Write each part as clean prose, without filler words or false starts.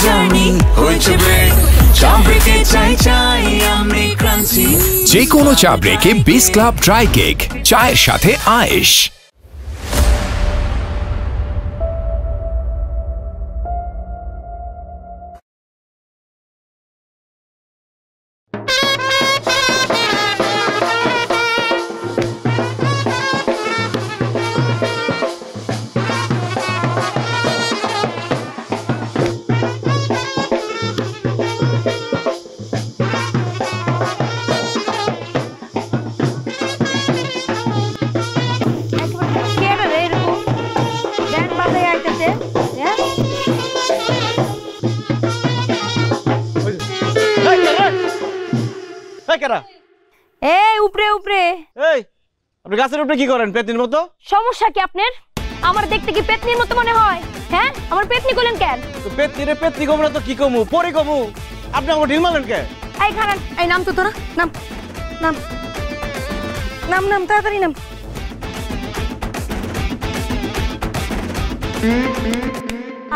Journey হয়েছে break, চা ব্রেকে চাই চাই আমি ক্রাঞ্চি। যে কোনো চা ব্রেকে বিস ক্লাব ড্রাই কেক, চায়ের সাথে আয়েশ। গাছের উপরে কি করেন পেতনির মতো? সমস্যা কি আপনার? আমার দেখতে কি পেতনির মতো মনে হয়? হ্যাঁ, আমার পেতনি কইলেন কেন? তো পেতনিরে পেতনি কমু না তো কি কমু? পরে কমু। আপনি আমার ঢিল মারলেন কেন? এই খারান, এই নাম তো তোরা, নাম নাম নাম নাম তাড়াতাড়ি নাম।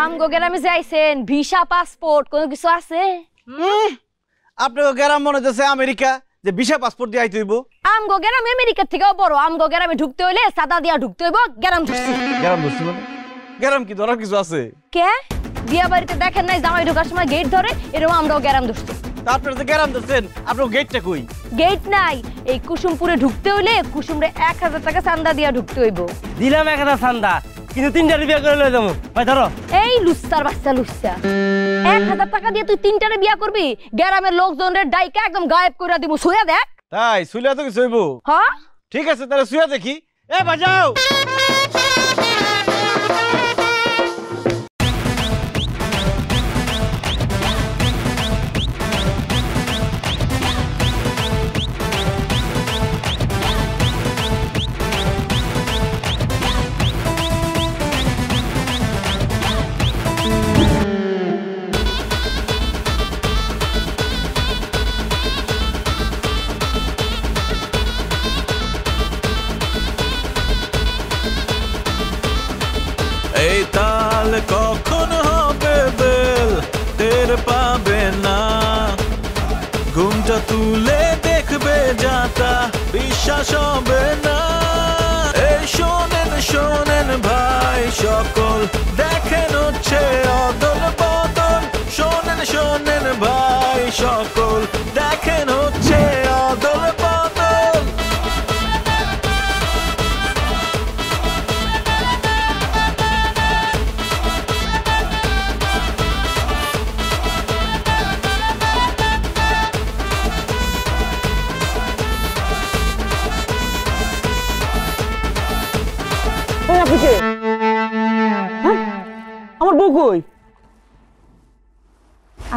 আমগো গ্রামে যাইছেন, ভিসা পাসপোর্ট কোনো কিছু আছে? আপনাকে গ্রাম মনে হচ্ছে আমেরিকা, যে ভিসা পাসপোর্ট দিয়ে আইতে হইব। আমগো গ্রাম আমেরিকার থেকেও বড়। আমগো গ্রামে ঢুকতে হইলে সাদা দিয়া ঢুকতে হইব। গ্রাম ঢুকছি। গ্রাম ঢুকছি মানে? গ্রাম কি ধরার কিছু আছে? কে বিয়া বাড়িতে দেখেন নাই জামাই ঢোকার সময় গেট ধরে? এরকম আমরাও গ্রাম ঢুকছি। আপনারা যে গ্রাম ধরছেন, আপনার গেটটা কই? গেট নাই। এই কুসুমপুরে ঢুকতে হইলে কুসুমরে 1000 টাকা চান্দা দিয়া ঢুকতে হইব। দিলাম 1000 চান্দা, কিন্তু 3টা বিয়া করে লই যাবো। ভাই ধরো। এই লুচ্চার বাচ্চা লুচ্চা, 1000 টাকা দিয়ে তুই 3টারে বিয়া করবি? গ্রামের লোকজনের ডাইকা একদম গায়েব কইরা দিব। শুয়া দেখ। তাই শুইলা তো কিছু হইব? হ্যাঁ ঠিক আছে, তাহলে শুয়া দেখি। এ বাজাও। এই তাল কখন হবে বেল টের পাবে না, ঘুমটা তুলে দেখবে যাতা বিশ্বাস হবে না। এই শোনেন শোনেন ভাই সকল, দেখেন হচ্ছে অদল বদল। শোনেন শোনেন ভাই সকল, দেখেন হচ্ছে অদল বদল। আমার বউ কই?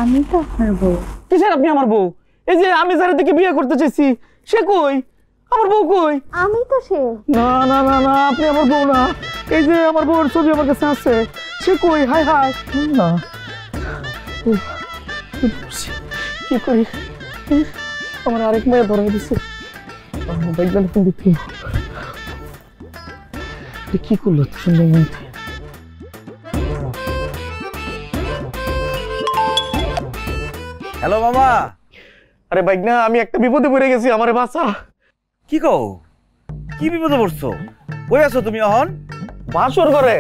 আমি তো আপনার বউ। কিসের আপনি আমার বউ? এই যে আমি যারা থেকে বিয়ে করতে চাইছি সে কই? আমার বউ কই? আমি তো সে। না না না না, আপনি আমার বউ না। এই যে আমার বউর ছবি আমার কাছে আছে, সে কই? হাই হাই না, কি করি? আমার আরেক মেয়ে ধরা দিছে। কি করলো সুন্দর মধ্যে? হ্যালো মামা। আরে বাইগনা, আমি একটা বিপদে পড়ে গেছি, আমারে বাঁচা। কি কও? কি বিপদে পড়ছো? কই আছো তুমি এখন? বাসর ঘরে।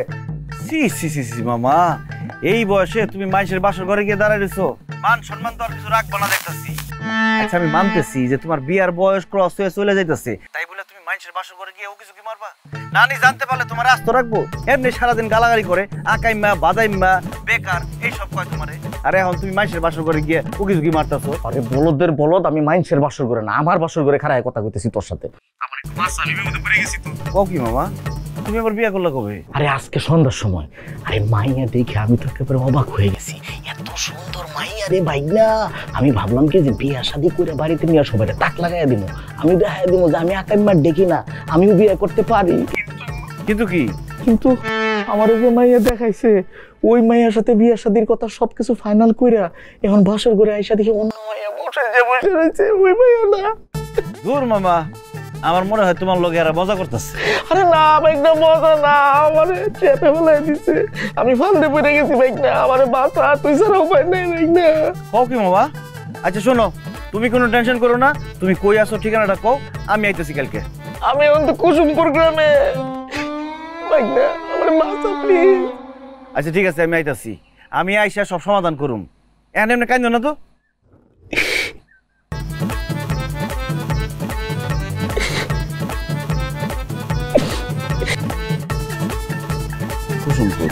সি সি সি সি মামা, এই বয়সে তুমি মানুষের বাসর ঘরে গিয়ে দাঁড়ায় রইছো? মান সম্মান তো আর কিছু রাখবো না দেখতেছি। আচ্ছা আমি মানতেছি যে তোমার বিয়ার বয়স ক্রস হয়ে চলে যাইতেছে, তাই বলে তুমি মানুষের বাসর ঘরে গিয়ে ও কিছু কি মারবা? নানি জানতে পারলে তোমার আস্ত রাখবো? এমনি সারাদিন গালাগালি করে আকাইম্মা বাজাইম্মা বেকার এইসব কয় তোমারে। আরে এখন তুমি মানুষের বাসর ঘরে গিয়ে ও কিছু কি মারতেছো? আরে বলদের বলদ, আমি মানুষের বাসর ঘরে না, আমার বাসর ঘরে খারাপ কথা কইতেছি তোর সাথে। আমার একটু বাস আমি বিপদে পড়ে গেছি তো। ও কি মামা, তুমি আবার বিয়া করলা কবে? আরে আজকে সন্ধ্যার সময়। আরে মাইয়া দেখে আমি তো একেবারে অবাক হয়ে গেছি, এত সুন্দর মাইয়া রে ভাইয়া। আমি ভাবলাম কি যে বিয়া শাদী করে বাড়িতে নিয়ে সবাই তাক লাগাই দিব, আমি দেখাই দিব যে আমি আকাইম্মার ডেকি না, আমিও বিয়ে করতে পারি। কিন্তু কি? কিন্তু আমার ওই মাইয়া দেখাইছে, ওই মাইয়ার সাথে বিয়া শাদীর কথা সবকিছু ফাইনাল কইরা এখন বাসর ঘরে আইসা দেখি অন্য মাইয়া বসে রয়েছে, ওই মাইয়া না। দূর মামা, আমার মনে হয় তোমার লগে এরা মজা করতেছে। আরে না ভাইগনা, মজা না, আমারে চেপে ফেলাই দিছে। আমি ফান্দে পড়ে গেছি ভাইগনা, আমারে বাঁচা, তুই ছাড়া উপায় নাই ভাইগনা। কও কি মামা? আচ্ছা শোনো, তুমি কোনো টেনশন করো না, তুমি কই আসো ঠিকানাটা কও, আমি আইতেছি কালকে। আমি এখন তো কুসুমপুর গ্রামে ভাইগনা, আমারে বাঁচা প্লিজ। আচ্ছা ঠিক আছে, আমি আইতাছি, আমি আইসা সব সমাধান করুম। এখন এমনি কাইন্দ না তো। কুসুমপুর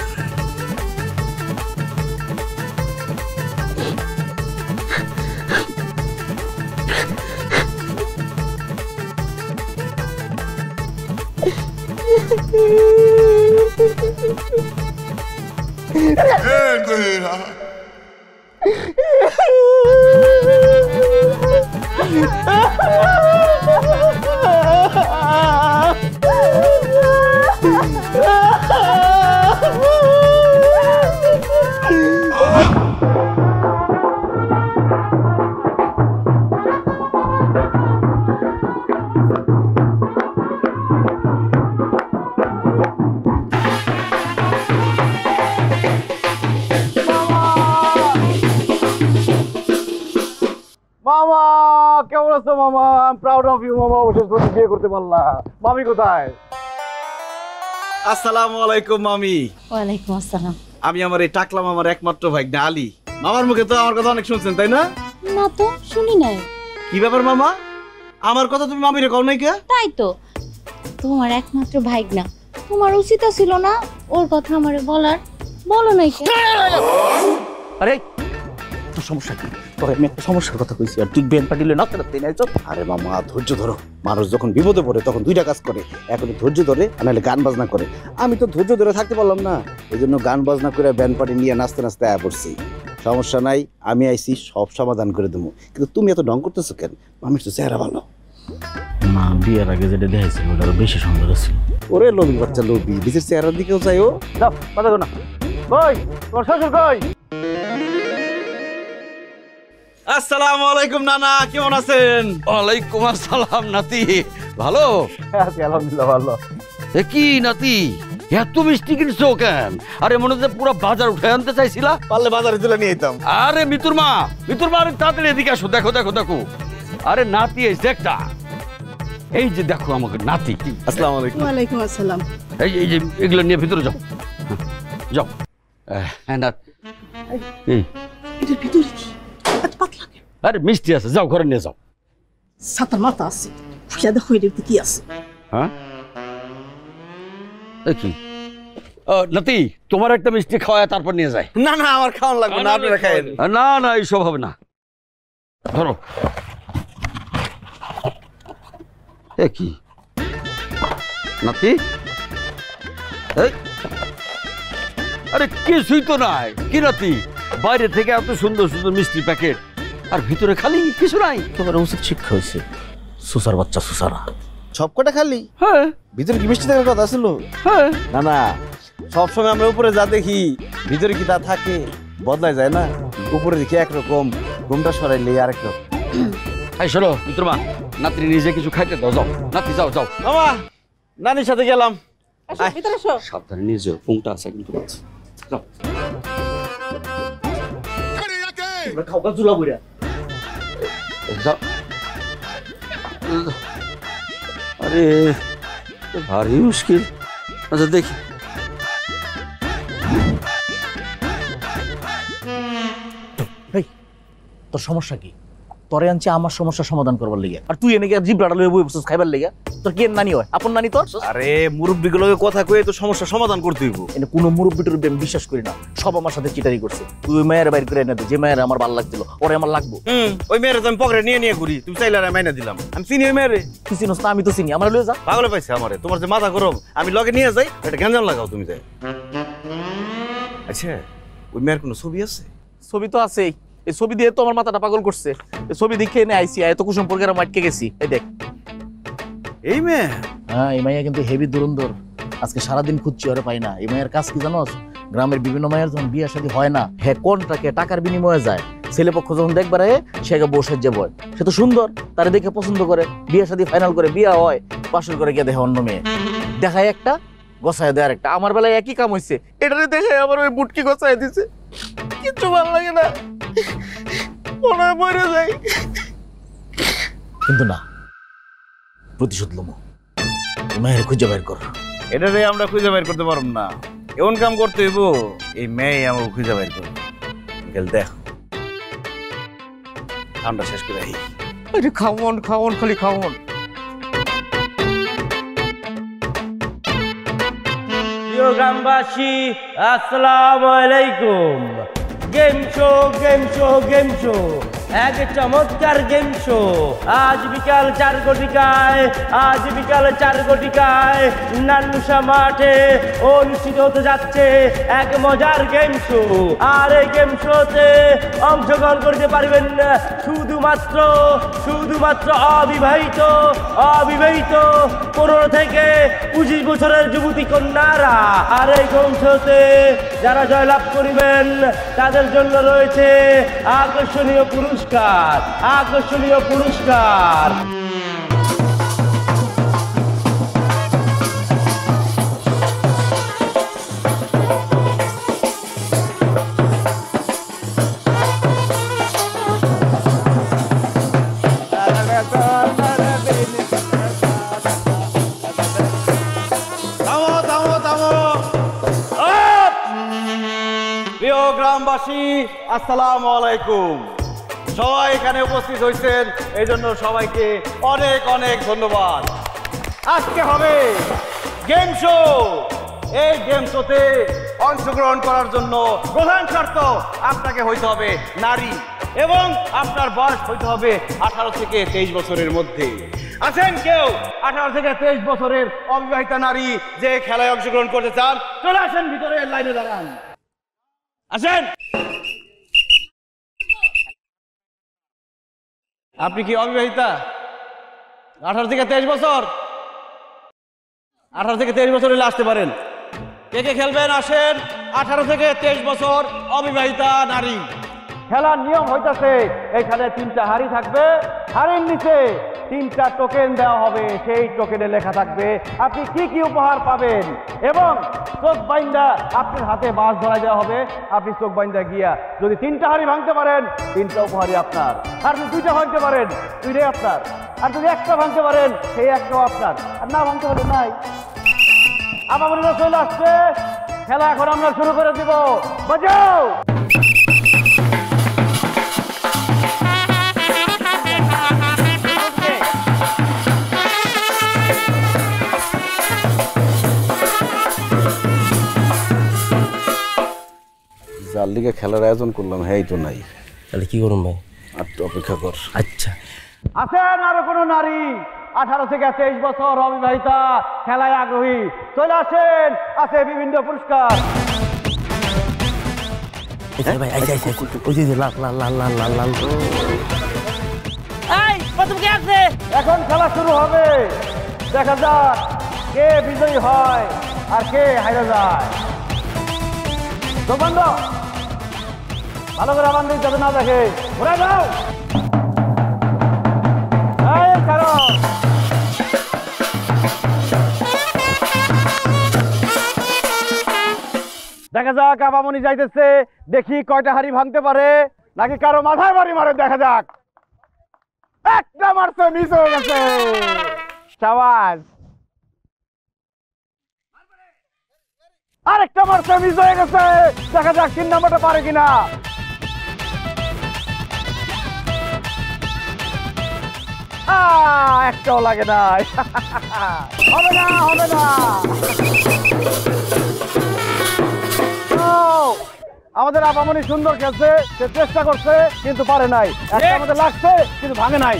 মামা, কেমন আছো মামা? I am proud of you মামা, অবশেষে তুমি বিয়ে করতে পারলা। মামি কোথায়? আসসালামু আলাইকুম মামি। ওয়ালাইকুম আসসালাম। আমি আমার এই টাকলা মামার একমাত্র ভাগ্নে আলী। মামার মুখে তো আমার কথা অনেক শুনছেন তাই না? না তো শুনি নাই। কি ব্যাপার মামা, আমার কথা তুমি মামিরে কও নাই কে? তাই তো, তোমার একমাত্র ভাইগনা, তোমার উচিত ছিল না ওর কথা আমারে বলার, বলো নাই কেন? আরে তোর সমস্যা কি? তোর আমি একটা সমস্যার কথা কইছি আর তুই বেন পাটিলে না তোর তেনে আইছ। আরে মামা ধৈর্য ধরো, মানুষ যখন বিপদে পড়ে তখন দুইটা কাজ করে, এখন ধৈর্য ধরে আর নাহলে গান বাজনা করে। আমি তো ধৈর্য ধরে থাকতে পারলাম না, এই জন্য গান বাজনা করে ব্যান্ড পার্টি নিয়ে নাচতে নাচতে আয়া পড়ছি। সমস্যা নাই, আমি আইছি সব সমাধান করে দেবো, কিন্তু তুমি এত ঢং করতেছো কেন? মামির তো চেহারা ভালো না, বিয়ের আগে যেটা দেখাইছিল ওটা আরো বেশি সুন্দর ছিল। ওরে লোভী বাচ্চা লোভী, নিজের চেহারার দিকেও চাই ও। যাও কথা কো না। কই তোর শ্বশুর কই? আসসালামু আলাইকুম নানা, কেমন আছেন? ওয়ালাইকুম আসসালাম নাতি, ভালো? আলহামদুলিল্লাহ ভালো। এ কি নাতি, এত মিষ্টি কিনছো কেন? আরে মনে হচ্ছে পুরো বাজার উঠে আনতে চাইছিলা। পারলে বাজারে তুলে নিয়ে যেতাম। আরে মিতুর মা, আরে তাড়াতাড়ি এদিকে আসো, দেখো দেখো দেখো। আরে নাতি এসে একটা, এই যে দেখো আমাকে নাতি। আসসালামু আলাইকুম। ওয়ালাইকুম আসসালাম। এই যে এগুলো নিয়ে ভিতরে যাও, যাও। হ্যাঁ না, এই এটার ভিতরে কি এত পাতলা কেন? আরে মিষ্টি আছে, যাও ঘরে নিয়ে যাও। সাতার মাথা আছে, খুঁজা দেখো এটার ভিতরে কি আছে। হ্যাঁ কি নাতি, তোমার একটা মিষ্টি খাওয়ায় তারপর নিয়ে যায়। না না, আমার খাওয়ান লাগবে না, আপনারা খায়েন। না না, এইসব হবে না। ধরো, এ কি নাতি, এই আরে কিছুই তো নাই। কি নাতি, বাইরে থেকে এত সুন্দর সুন্দর মিষ্টি প্যাকেট আর ভিতরে খালি কিছু নাই। তোমার উচিত শিক্ষা হয়েছে, সুসার বাচ্চা সুসারা। সবকটা খালি? হ্যাঁ ভিতরে কি মিষ্টি থাকার কথা ছিল? হ্যাঁ। না না, সবসময় আমরা উপরে যা দেখি ভিতরে কি তা থাকে, বদলায় যায় না। উপরে দেখি একরকম, ঘুমটা সরাইলে আরেক রকম। এই শোনো মিত্র মা, নাতি নিজে কিছু খাইতে দাও, যাও নাতি, যাও যাও। মামা, নানির সাথে গেলাম। আসো ভিতরে আসো। সাবধানে নিয়ে যাও, পুংটা আছে কিন্তু। যাও। খাওয়া চুলা বুড়া। যাও। আরে ভারী মুশকিল। আচ্ছা দেখি, তোর সমস্যা কি? তোরে আনছি আমার সমস্যা সমাধান করবার লেগে, আর তুই এনে গিয়ে জিব্রাটা লয়ে বই বসছিস খাইবার লেগে। তোর কি নানি হয়? আপন নানি তোর? আরে মুরব্বিগুলোকে কথা কয়ে তো সমস্যা সমাধান করতে হইব। এনে কোনো মুরব্বি টুরব্বি আমি বিশ্বাস করি না, সব আমার সাথে চিটারি করছে। তুই ওই মায়ের বাইর করে এনে দে, যে মায়ের আমার ভালো লাগছিল ওরে আমার লাগবো। ওই মেয়েরে তো আমি পকেটে নিয়ে নিয়ে ঘুরি, তুমি চাইলে আর মাইনা দিলাম। আমি চিনি ওই মেয়েরে। তুই চিনোস না? আমি তো চিনি, আমার লয়ে যা। পাগলে পাইছে আমারে, তোমার যে মাথা গরম, আমি লগে নিয়ে যাই, এটা গ্যাঞ্জাম লাগাও তুমি যাই। আচ্ছা, ওই মেয়ের কোনো ছবি আছে? ছবি তো আছেই, এই ছবি দিয়ে তো আমার মাথাটা পাগল করছে। এই ছবি দেখে এনে আইসি, এত কুসুমপুরকে আটকে গেছি। এই দেখ, এই মেয়ে? হ্যাঁ, এই মাইয়া কিন্তু হেভি দুরন্দর। আজকে সারাদিন খুঁজছি, ওরে পাই না। এই মায়ের কাজ কি জানোস? গ্রামের বিভিন্ন মায়ের যখন বিয়ে শাদী হয় না, হ্যাঁ কন্ট্রাক্টে টাকার বিনিময়ে যায়, ছেলে পক্ষ যখন দেখবার সে আগে বউ সাজ্জা বয়, সে তো সুন্দর, তারে দেখে পছন্দ করে, বিয়ে শাদী ফাইনাল করে, বিয়া হয়, বাসর করে গিয়ে দেখে অন্য মেয়ে, দেখায় একটা গোছায় দেয় আরেকটা। আমার বেলায় একই কাম হয়েছে, এটারে দেখে আমার ওই বুটকি গোছায় দিছে, কিচ্ছু ভালো লাগে না, মনে হয় মরে যাই। কিন্তু না, প্রতিশোধ লমো, মেয়ের খুঁজে বের কর। এটারে আমরা খুঁজে বের করতে পারব না, এমন কাম করতে হইব এই মেয়ে আমাকে খুঁজে বের করবে। দেখ ঠান্ডা শেষ করে খাওয়ন খাওয়ন খালি খাওয়ন। প্রিয় গ্রামবাসী আসসালামু আলাইকুম। Game show game show game show, এক চমৎকার গেম শো। আজ বিকাল 4 ঘটিকায়, আজ বিকাল 4 ঘটিকায় নানুশা মাঠে অনুষ্ঠিত হতে যাচ্ছে এক মজার গেম শো। আর এই গেম শোতে অংশগ্রহণ করতে পারবেন শুধুমাত্র অবিবাহিত 15 থেকে 25 বছরের যুবতী কন্যারা। আর এই গেম শোতে যারা জয়লাভ করিবেন তাদের জন্য রয়েছে আকর্ষণীয় পুরস্কার। প্রিয় গ্রামবাসী আসসালামু আলাইকুম। সবাই এখানে উপস্থিত হয়েছেন, এই জন্য সবাইকে অনেক অনেক ধন্যবাদ। আজকে হবে গেম শো। এই গেম শোতে অংশগ্রহণ করার জন্য প্রধান শর্ত আপনাকে হইতে হবে নারী এবং আপনার বয়স হইতে হবে 18 থেকে 23 বছরের মধ্যে। আছেন কেউ 18 থেকে 23 বছরের অবিবাহিতা নারী যে খেলায় অংশগ্রহণ করতে চান? চলে আসেন ভিতরে, লাইনে দাঁড়ান, আসেন। আপনি কি অবিবাহিতা? 18 থেকে 23 বছর? 18 থেকে 23 বছর হলে আসতে পারেন। কে কে খেলবেন? আসেন। 18 থেকে 23 বছর অবিবাহিতা নারী। খেলার নিয়ম হইতাছে, এখানে 3টা হাড়ি থাকবে, হাড়ির নিচে 3টা টোকেন দেওয়া হবে, সেই টোকেনে লেখা থাকবে আপনি কি কি উপহার পাবেন। এবং চোখ বাইন্দা আপনার হাতে বাঁশ ধরাই দেওয়া হবে, আপনি চোখ বাইন্দা গিয়া যদি 3টা হাড়ি ভাঙতে পারেন 3টা উপহারই আপনার। আর যদি 2টা ভাঙতে পারেন 2টাই আপনার। আর যদি একটা ভাঙতে পারেন সেই একটাও আপনার। আর না ভাঙতে পারেন নাই। আমাদের চলে আসছে, খেলা এখন আমরা শুরু করে দিব, বাজাও। যার লিগে খেলার আয়োজন করলাম হ্যাঁ তো নাই, তাহলে কি করুন ভাই? আর তো অপেক্ষা কর। আচ্ছা, আছেন আরো কোনো নারী 18 থেকে 23 বছর অবিবাহিতা খেলায় আগ্রহী? চলে আসেন, আছে বিভিন্ন পুরস্কার। ভাই আচ্ছা আচ্ছা, ওই যে লাল লাল লাল লাল লাল লাল। এই প্রথম কে আছে? এখন খেলা শুরু হবে, দেখা যাক কে বিজয়ী হয় আর কে হাইরা যায়। তো বন্ধ, ভালো করে বান্ধব যাতে না দেখে, ঘুরে যাও। দেখা যাক আবামনি যাইতেছে, দেখি কয়টা হাড়ি ভাঙতে পারে, নাকি কারো মাথায় বাড়ি মারে। দেখা যাক, একটা মারছে, মিস হয়ে গেছে। শাবাশ। আরেকটা মারছে, মিস হয়ে গেছে। দেখা যাক 3 নম্বরটা পারে কিনা। একটাও লাগে না, হবে না, হবে না। আমাদের আপামনি সুন্দর খেলছে, সে চেষ্টা করছে কিন্তু পারে নাই। একটা আমাদের লাগছে কিন্তু ভাঙে নাই।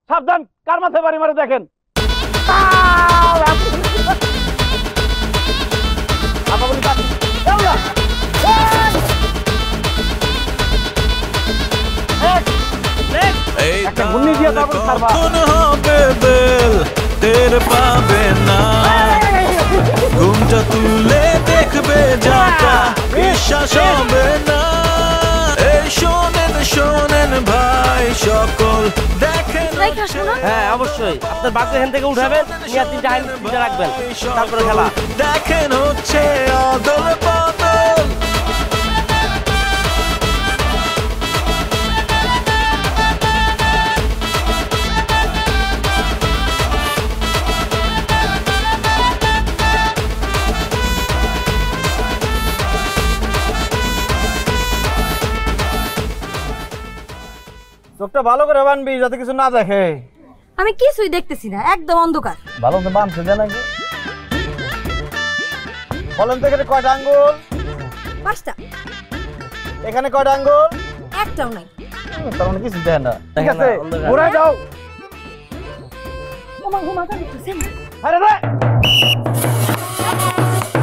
সাবধান, কার মাথায় বাড়ি মারে দেখেন। কখন হবে বেল টের পাবে না ঘুমটা তুলে দেখবে যাটা বিশ্বাস হবে না এই শোনেন শোনেন ভাই সকল দেখেন হ্যাঁ অবশ্যই আপনার বাকি এখান থেকে উঠাবেন নিয়ে 3টা হাইল রাখবেন তারপরে খেলা দেখেন হচ্ছে অদল বদল চোখটা ভালো করে বানবি যাতে কিছু না দেখে। আমি কিছুই দেখতেছি না, একদম অন্ধকার। ভালো তো বানছে জানা কি বলেন তো এখানে কয়টা আঙ্গুল? 5টা। এখানে কয়টা আঙ্গুল? একটাও নাই। তার মানে কিছু দেখে না। ঠিক আছে ঘুরাই যাও। ওমা ঘুমা কাজ করছেন। আরে রে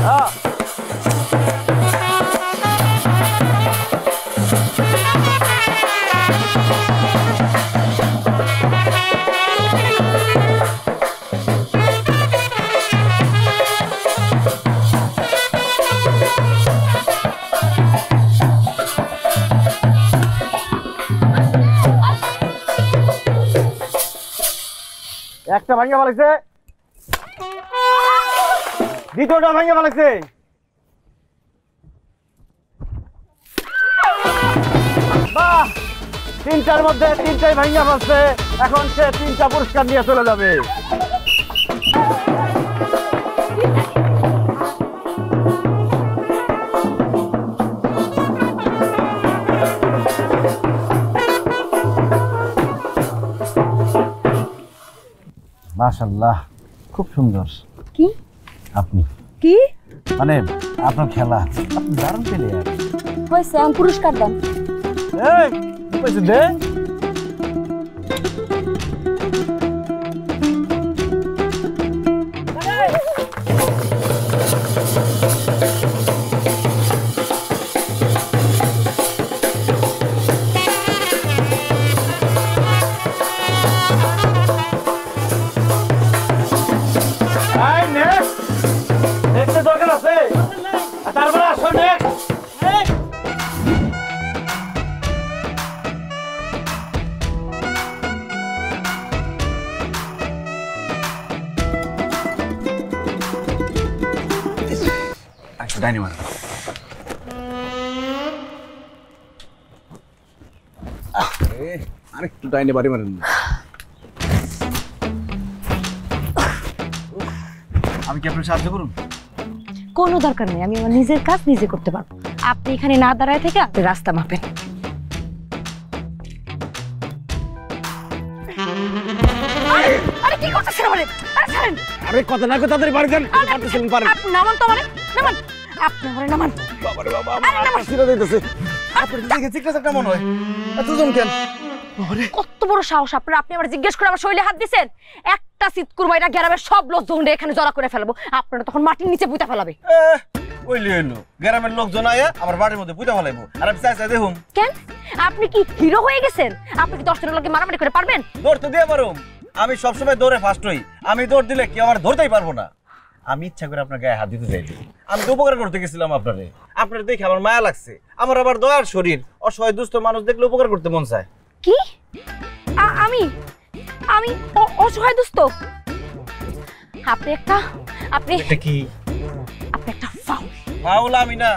হ্যাঁ একটা ভাঙে ফেলেছে, দ্বিতীয়টা ভাঙে ফেলেছে। বাহ, 3টার মধ্যে 3টাই ভাঙে ফেলছে। এখন সে 3টা পুরস্কার নিয়ে চলে যাবে। মাশাআল্লাহ, খুব সুন্দর। কি আপনি কি মানে আপনার খেলা, আপনি দারুণ প্লেয়ার। হয়েছে, আমি পুরস্কার দেন। এই কি কইছ দে? দরকার আছে তারপরে আসো নেক্সট। আচ্ছা ডাইনি মার আরেকটু ডাইনে বাড়ি মারেন। আমি কি আপনার সাহায্য করুন? কোনো দরকার নেই, আমি আমার নিজের কাজ নিজে করতে পারবো। আপনি এখানে না দাঁড়ায় থেকে আপনি রাস্তা মাপেন। আরে কি করতেছেন আমারে? আরে ছাড়েন। আরে কত না কত তাড়াতাড়ি বাড়ি যান। পারতেছেন পারেন। আপনি নামান তো আমারে, নামান। আপনি আমারে নামান। বাবারে বাবা, আমার শিরা দিতেছে। আপনি দেখে চিকনা চাকনা মনে হয়। এত জন কেন? কত বড় সাহস আপনার! আপনি আমার জিজ্ঞেস করে আমার শরীরে হাত দিবেন? একটা সিতকুর মাইরা গ্রামের সব লোকজন এখানে জড়া করে ফেলবো, আপনারা তখন মাটির নিচে পুঁতা ফেলাবে। কইলি হইলো গ্রামের লোকজন আয়া আমার বাড়ির মধ্যে পুঁতা ফেলাইবো, আর আমি চাই চাই দেখুন। কেন আপনি কি হিরো হয়ে গেছেন? আপনি কি 10 জনের লোককে মারামারি করে পারবেন? দৌড় তো দিয়ে পারুম, আমি সবসময় দৌড়ে ফার্স্ট হই। আমি দৌড় দিলে কেউ আমার ধরতেই পারবো না। আমি ইচ্ছা করে আপনার গায়ে হাত দিতে চাইছি। আমি তো উপকার করতে গেছিলাম আপনারে। আপনার দেখে আমার মায়া লাগছে। আমার আবার দয়ার শরীর, অসহায় দুস্থ মানুষ দেখলে উপকার করতে মন চায়। কি আমি আমি অসহায় দুস্থ? আপনি একটা এটা কি? আপনি একটা ফাউল। ফাউল আমি না,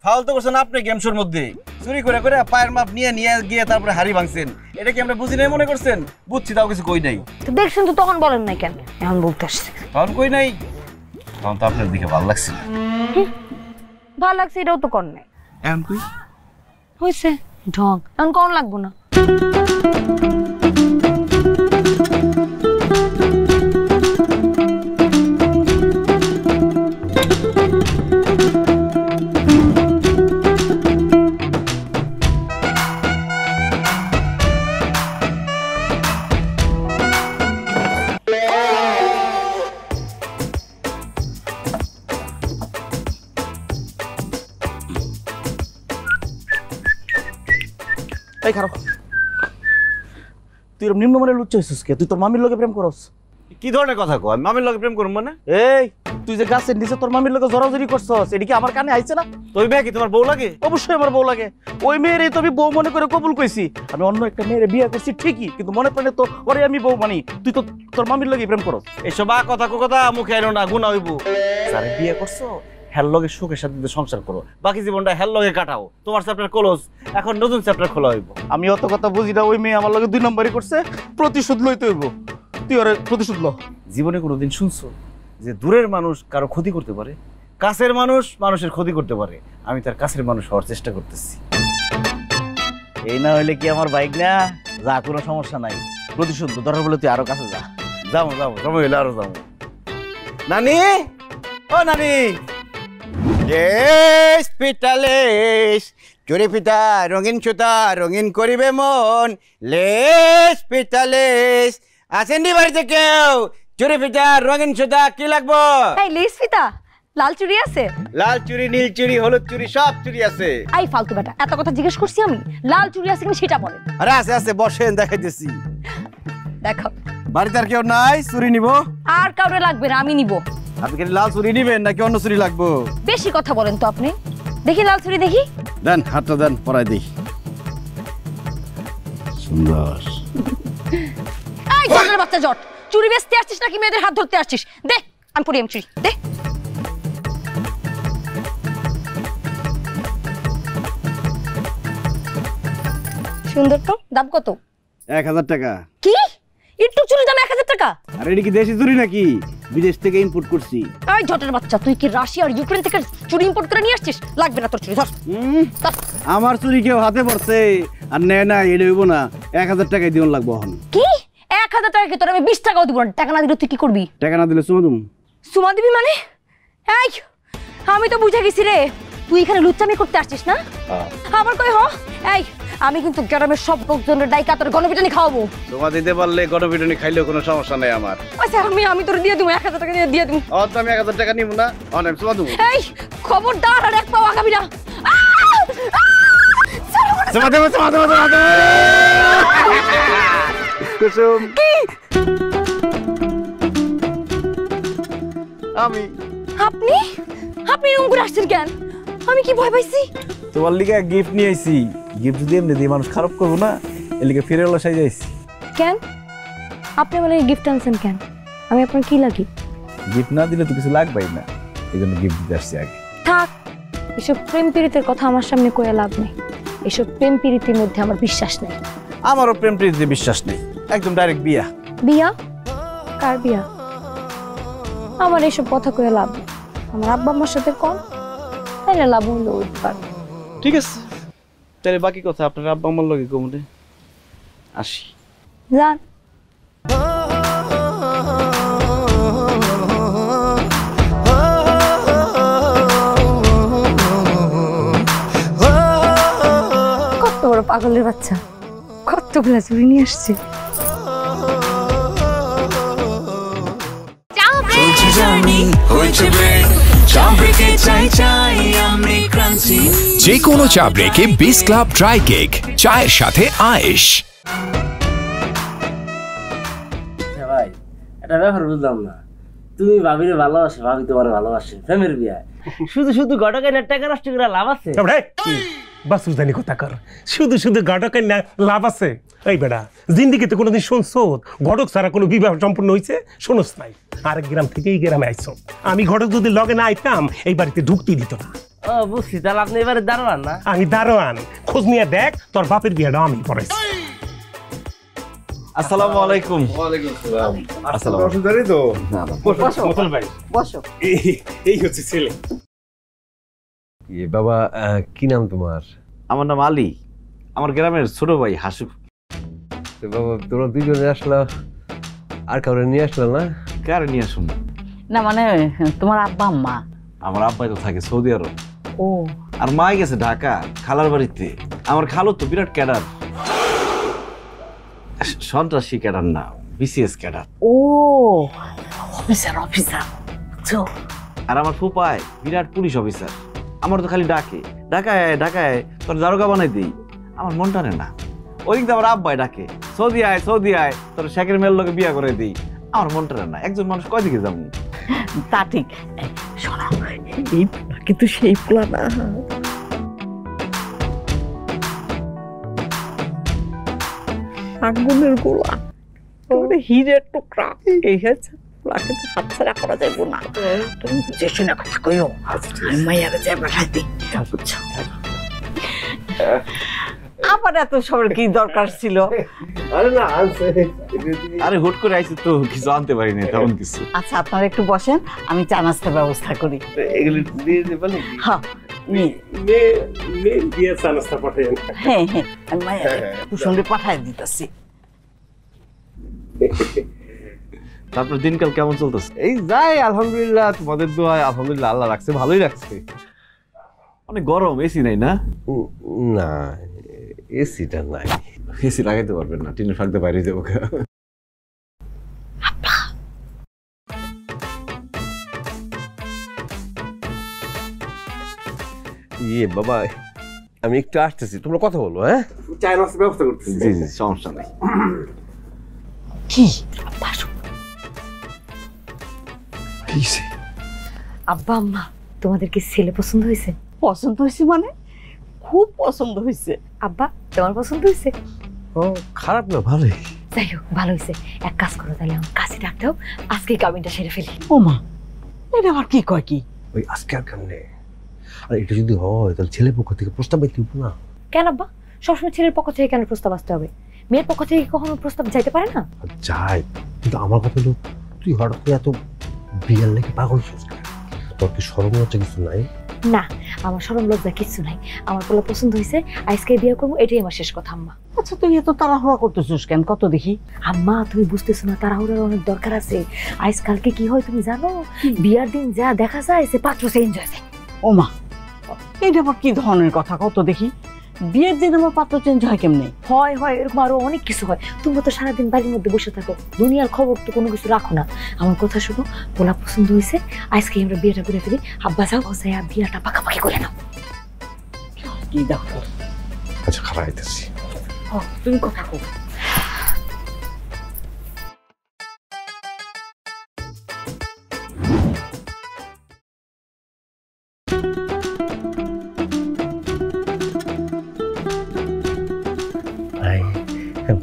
ফাউল তো করছেন আপনি গেম শোর মধ্যে। চুরি করে করে পায়ের মাপ নিয়ে নিয়ে গিয়ে তারপরে হাড়ি ভাঙছেন। এটা কি আমরা বুঝি নাই মনে করছেন? বুঝছি, তাও কিছু কই নাই। তো দেখছেন তো, তখন বলেন নাই কেন? এখন বলতে আসছে। তখন কই নাই, তখন তো আপনার দিকে ভালো লাগছে। ভালো লাগছে এটাও তো কর নাই। এখন কই হয়েছে ঢং, এখন কোন লাগবো না। এই খারাপ, তুই এরকম নিম্নমানের লুচ্চা হইছিস কে? তুই তোর মামির লগে প্রেম করস? কি ধরনের কথা কো? আমি মামির লগে প্রেম করব মানে? এই তুই যে গাছের নিচে তোর মামির লগে জড়াজড়ি করছস, এটা কি আমার কানে আইছে না? তুই মেয়ে কি তোমার বউ লাগে? অবশ্যই আমার বউ লাগে। ওই মেয়েরই তো আমি বউ মনে করে কবুল কইছি। আমি অন্য একটা মেয়ের বিয়ে করছি ঠিকই, কিন্তু মনে প্রাণে তো ওরে আমি বউ মানি। তুই তো তোর মামির লগে প্রেম করস। এসব কথা কথা মুখে আইনো না, গুনাহ হইব। যারে বিয়ে করছো হেল লগে সুখের সাথে সংসার করো, বাকি জীবনটা হেল লগে কাটাও। তোমার চ্যাপ্টার ক্লোজ, এখন নতুন চ্যাপ্টার খোলা হইব। আমি অত কথা বুঝি না। ওই মেয়ে আমার লগে 2 নম্বরই করছে, প্রতিশোধ লইতে হইব। তুই ওরে প্রতিশোধ ল। জীবনে কোনোদিন শুনছো যে দূরের মানুষ কারো ক্ষতি করতে পারে? কাছের মানুষ মানুষের ক্ষতি করতে পারে। আমি তার কাছের মানুষ হওয়ার চেষ্টা করতেছি। এই না হইলে কি আমার বাইক না? যা, কোনো সমস্যা নাই। প্রতিশোধ দরকার বলে তুই আরো কাছে যা। যাবো যাবো, সময় হইলে আরো যাবো। নানি, ও নানি। লেস পিটালেস চুরি পিতা রঙিন সুতা রঙিন করিবে মন। লেস পিটালেস আসেন দি বাড়িতে কেউ? চুরি পিতা রঙিন সুতা কি লাগবো? এই লেস ফিতা, লাল চুড়ি আছে? লাল চুরি, নীল চুরি, হলুদ চুরি, সব চুরি আছে। এই ফালতু বেটা, এত কথা জিজ্ঞেস করছি আমি। লাল চুড়ি আছে কিনা সেটা বলেন। আরে আছে আছে, বসেন দেখাইতেছি। দেখো বাড়িতে আর কেউ নাই চুরি নিব? আর কাউরে লাগবে না, আমি নিব। আপনি কি লাল চুরি নিবেন নাকি অন্য চুরি লাগবো? বেশি কথা বলেন তো আপনি। দেখি লাল চুড়ি দেখি। দেন হাতটা দেন, পরাই দিই। সুন্দর। এই জটের বাচ্চা জট, চুরি বেচতে আসছিস নাকি মেয়েদের হাত ধরতে আসছিস? দে, আমি পরি চুরি দে। সুন্দর তো। দাম কত? 1000 টাকা। কি? একটু চুরি দাম 1000 টাকা? আর এটা কি দেশি চুরি নাকি? বিদেশ থেকে ইম্পোর্ট করছি। এই জটের বাচ্চা, তুই কি রাশিয়া আর ইউক্রেন থেকে চুরি ইম্পোর্ট করে নিয়ে আসছিস? লাগবে না তোর চুরি, ধর। আমার চুরি কেউ হাতে পড়ছে আর নেয় না, এটা হইব না। 1000 টাকাই দিন লাগবো এখন। কি 1000 টাকা? কি তোর আমি 20 টাকাও দিব না। টাকা না দিলে তুই কি করবি? টাকা না দিলে চুমা দুম। সুমা দিবি মানে? এই আমি তো বুঝে গেছি রে, তুই এখানে লুচ্চামি করতে আসছিস না? আবার কই হ? এই আমি কিন্তু গ্রামের সব লোকজনের ডাইকা তোর গণপিটানি খাওয়াবো। তোমার দিতে পারলে গণপিটুনি খাইলেও কোনো সমস্যা নাই আমার। আচ্ছা আমি তোর দিয়ে দিব, 1000 টাকা দিয়ে দিব। তো আমি 1000 টাকা নিব না, অনেক চুমা দুম। এই খবরদার আর এক পাও আগাবি না। চুমা দেব, চুমা দেব, চুমা দেব। কুসুম কি? আপনি এরকম করে আসছেন কেন? আমি কি ভয় পাইছি? তোমার লিগে গিফট নিয়ে আইছি। গিফট যদি এমনি দিয়ে মানুষ খারাপ করবো না, এর লিগে ফিরে এলো সাই যাইছি। কেন আপনি আমার গিফট আনছেন কেন? আমি আপনার কি লাগি? গিফট না দিলে তো কিছু লাগবেই না, এই জন্য গিফট দিতে আসছি আগে। থাক, এসব প্রেম পীড়িতের কথা আমার সামনে কয়ে লাভ নেই। এসব প্রেম পীড়িতের মধ্যে আমার বিশ্বাস নেই। আমারও প্রেম প্রীতিতে বিশ্বাস নেই, একদম ডাইরেক্ট বিয়া। বিয়া? কার বিয়া? আমার এসব কথা কয়ে লাভ নেই। আমার আব্বা আমার সাথে কম, তাইলে লাভ হইলো ওই পারবে। ঠিক আছে, তাহলে বাকি কথা আপনার আব্বা আমার লগে কমনে আসি। যান। কত বড় পাগলের বাচ্চা, কতগুলা চুরি নিয়ে আসছে। যে কোনো চা ব্রেকে বিস ক্লাব ড্রাই কেক, চায়ের সাথে আয়েশ। ভাই এটা ব্যাপার বুঝলাম না, তুমি ভাবিরে ভালোবাসে, ভাবি তোমার ভালোবাসে, প্রেমের বিয়া। শুধু শুধু গটকের টাকা নষ্ট করে লাভ আছে? বাসুর জানি কথা কর, শুধু শুধু ঘটকের লাভ আছে? এই বেটা, জিন্দিগিতে কোনোদিন শুনছো ঘটক ছাড়া কোনো বিবাহ সম্পূর্ণ হয়েছে? শোনস নাই? আরেক গ্রাম থেকে এই গ্রামে আইছো। আমি ঘটক যদি লগে না আইতাম এই বাড়িতে ঢুকতে দিত না। ও বুঝছি, তাহলে আপনি এবারে দারোয়ান না? আমি দারোয়ান। খোঁজ নিয়ে দেখ, তোর বাপের বিয়েটা আমি পড়াইছি। আসসালামু আলাইকুম। ওয়ালাইকুম আসসালাম। আসসালাম। অসুবিধা নেই তো? মতল ভাই বসো। এই হচ্ছে ছেলে। বাবা, কি নাম তোমার? আমার নাম আলী, আমার গ্রামের ছোট ভাই হাসু। বাবা, তোমরা দুজনে আসলা, আর কাউরে নিয়ে আসলা না? কারে নিয়ে আসুন না? মানে তোমার আব্বা আম্মা? আমার আব্বাই তো থাকে সৌদি আরব। ও, আর মাই গেছে ঢাকা খালার বাড়িতে। আমার খালো তো বিরাট ক্যাডার, সন্ত্রাসী ক্যাডার না, বিসিএস ক্যাডার। ও অফিসার অফিসার। আর আমার ফুপায় বিরাট পুলিশ অফিসার। আমার তো খালি ডাকে ঢাকায় ঢাকায় তোর দারোগা বানাই দিই, আমার মন টানে না। ওই কিন্তু আমার আব্বাই ডাকে সৌদি আয় তোর শেখের মেয়ের লোকে বিয়া করে দিই। আমার মনটা না, একজন মানুষ কয়দিকে যাবো? তা ঠিক। শোনো, এই কিন্তু সেই পোলা না। আগুনের গোলা, হীরের টুকরা, এই হচ্ছে কিন্তু হাত ছাড়া করা যাইব না। তুমি বুঝে শুনে কথা কইও, আমি মাইয়ারে যাই পাঠাই দিই। বুঝছো? আবার এত সবার কি দরকার ছিল? আরে হুট করে আইছি তো কিছু আনতে পারি না তেমন কিছু। আচ্ছা আপনারা একটু বসেন, আমি চা নাস্তার ব্যবস্থা করি। এগুলি দিয়ে দেবেন? হ্যাঁ হ্যাঁ হ্যাঁ, আমি মাইয়ারে কুসুমরে পাঠাই দিতেছি। তারপর দিনকাল কেমন চলতেছে? এই যাই আলহামদুলিল্লাহ, তোমাদের দোয়ায় আলহামদুলিল্লাহ, আল্লাহ রাখছে, ভালোই রাখছে। অনেক গরম, এসি নাই না? না, এসিটা নাই। এসি লাগাইতে পারবেন না, টিনের ফাঁক দিয়ে বাইরে যাবো। ইয়ে বাবা, আমি একটু আসতেছি, তোমরা কথা বলো। হ্যাঁ, চায়ের নাস্তার ব্যবস্থা করতেছি। জি জি, সমস্যা নাই। কি আব্বা আম্মা, তোমাদের কি ছেলে পছন্দ হয়েছে? পছন্দ হয়েছে মানে খুব পছন্দ হয়েছে। আব্বা, তোমার পছন্দ হয়েছে? ও খারাপ না, ভালোই। যাই হোক, ভালো হয়েছে। এক কাজ করো তাহলে, আমার কাছে ডাকতে হোক, আজকে কাবিনটা সেরে ফেলি। ও মা, এটা আবার কি কয়? কি ওই আজকে আর কেমনে? আর এটা যদি হয় তাহলে ছেলের পক্ষ থেকে প্রস্তাব পাইতে হবে না? কেন আব্বা, সবসময় ছেলের পক্ষ থেকে কেন প্রস্তাব আসতে হবে? মেয়ের পক্ষ থেকে কখনো প্রস্তাব যাইতে পারে না? যাই, কিন্তু আমার কথা হলো, তুই হঠাৎ করে এত বিয়ার লেগে পাগল হচ্ছিস কেন? তোর কি শরম লজ্জা কিছু নাই? না, আমার শরম লজ্জা কিছু নাই। আমার পোলা পছন্দ হয়েছে, আজকে বিয়ে করবো, এটাই আমার শেষ কথা আম্মা। আচ্ছা তুই এত তাড়াহুড়া করতেছিস কেন? কত দেখি। আম্মা, তুমি বুঝতেছো না, তাড়াহুড়ার অনেক দরকার আছে। আজকালকে কি হয় তুমি জানো? বিয়ার দিন যা দেখা যায় সে পাত্র চেঞ্জ হয়ে যায়। ও মা, এইটা আবার কি ধরনের কথা? কত দেখি। বিয়ের দিন আমার পাত্র চেঞ্জ হয় কেমনে? হয় হয়, এরকম আরো অনেক কিছু হয়। তুমি তো সারাদিন বাড়ির মধ্যে বসে থাকো, দুনিয়ার খবর তো কোনো কিছু রাখো না। আমার কথা শুনো, পোলা পছন্দ হয়েছে, আজকে আমরা বিয়েটা করে ফেলি। আব্বা যাও, বিয়েটা পাকাপাকি করে নাও। কি দেখো? আচ্ছা, খারাপ আইতেছি। তুমি কথা কো।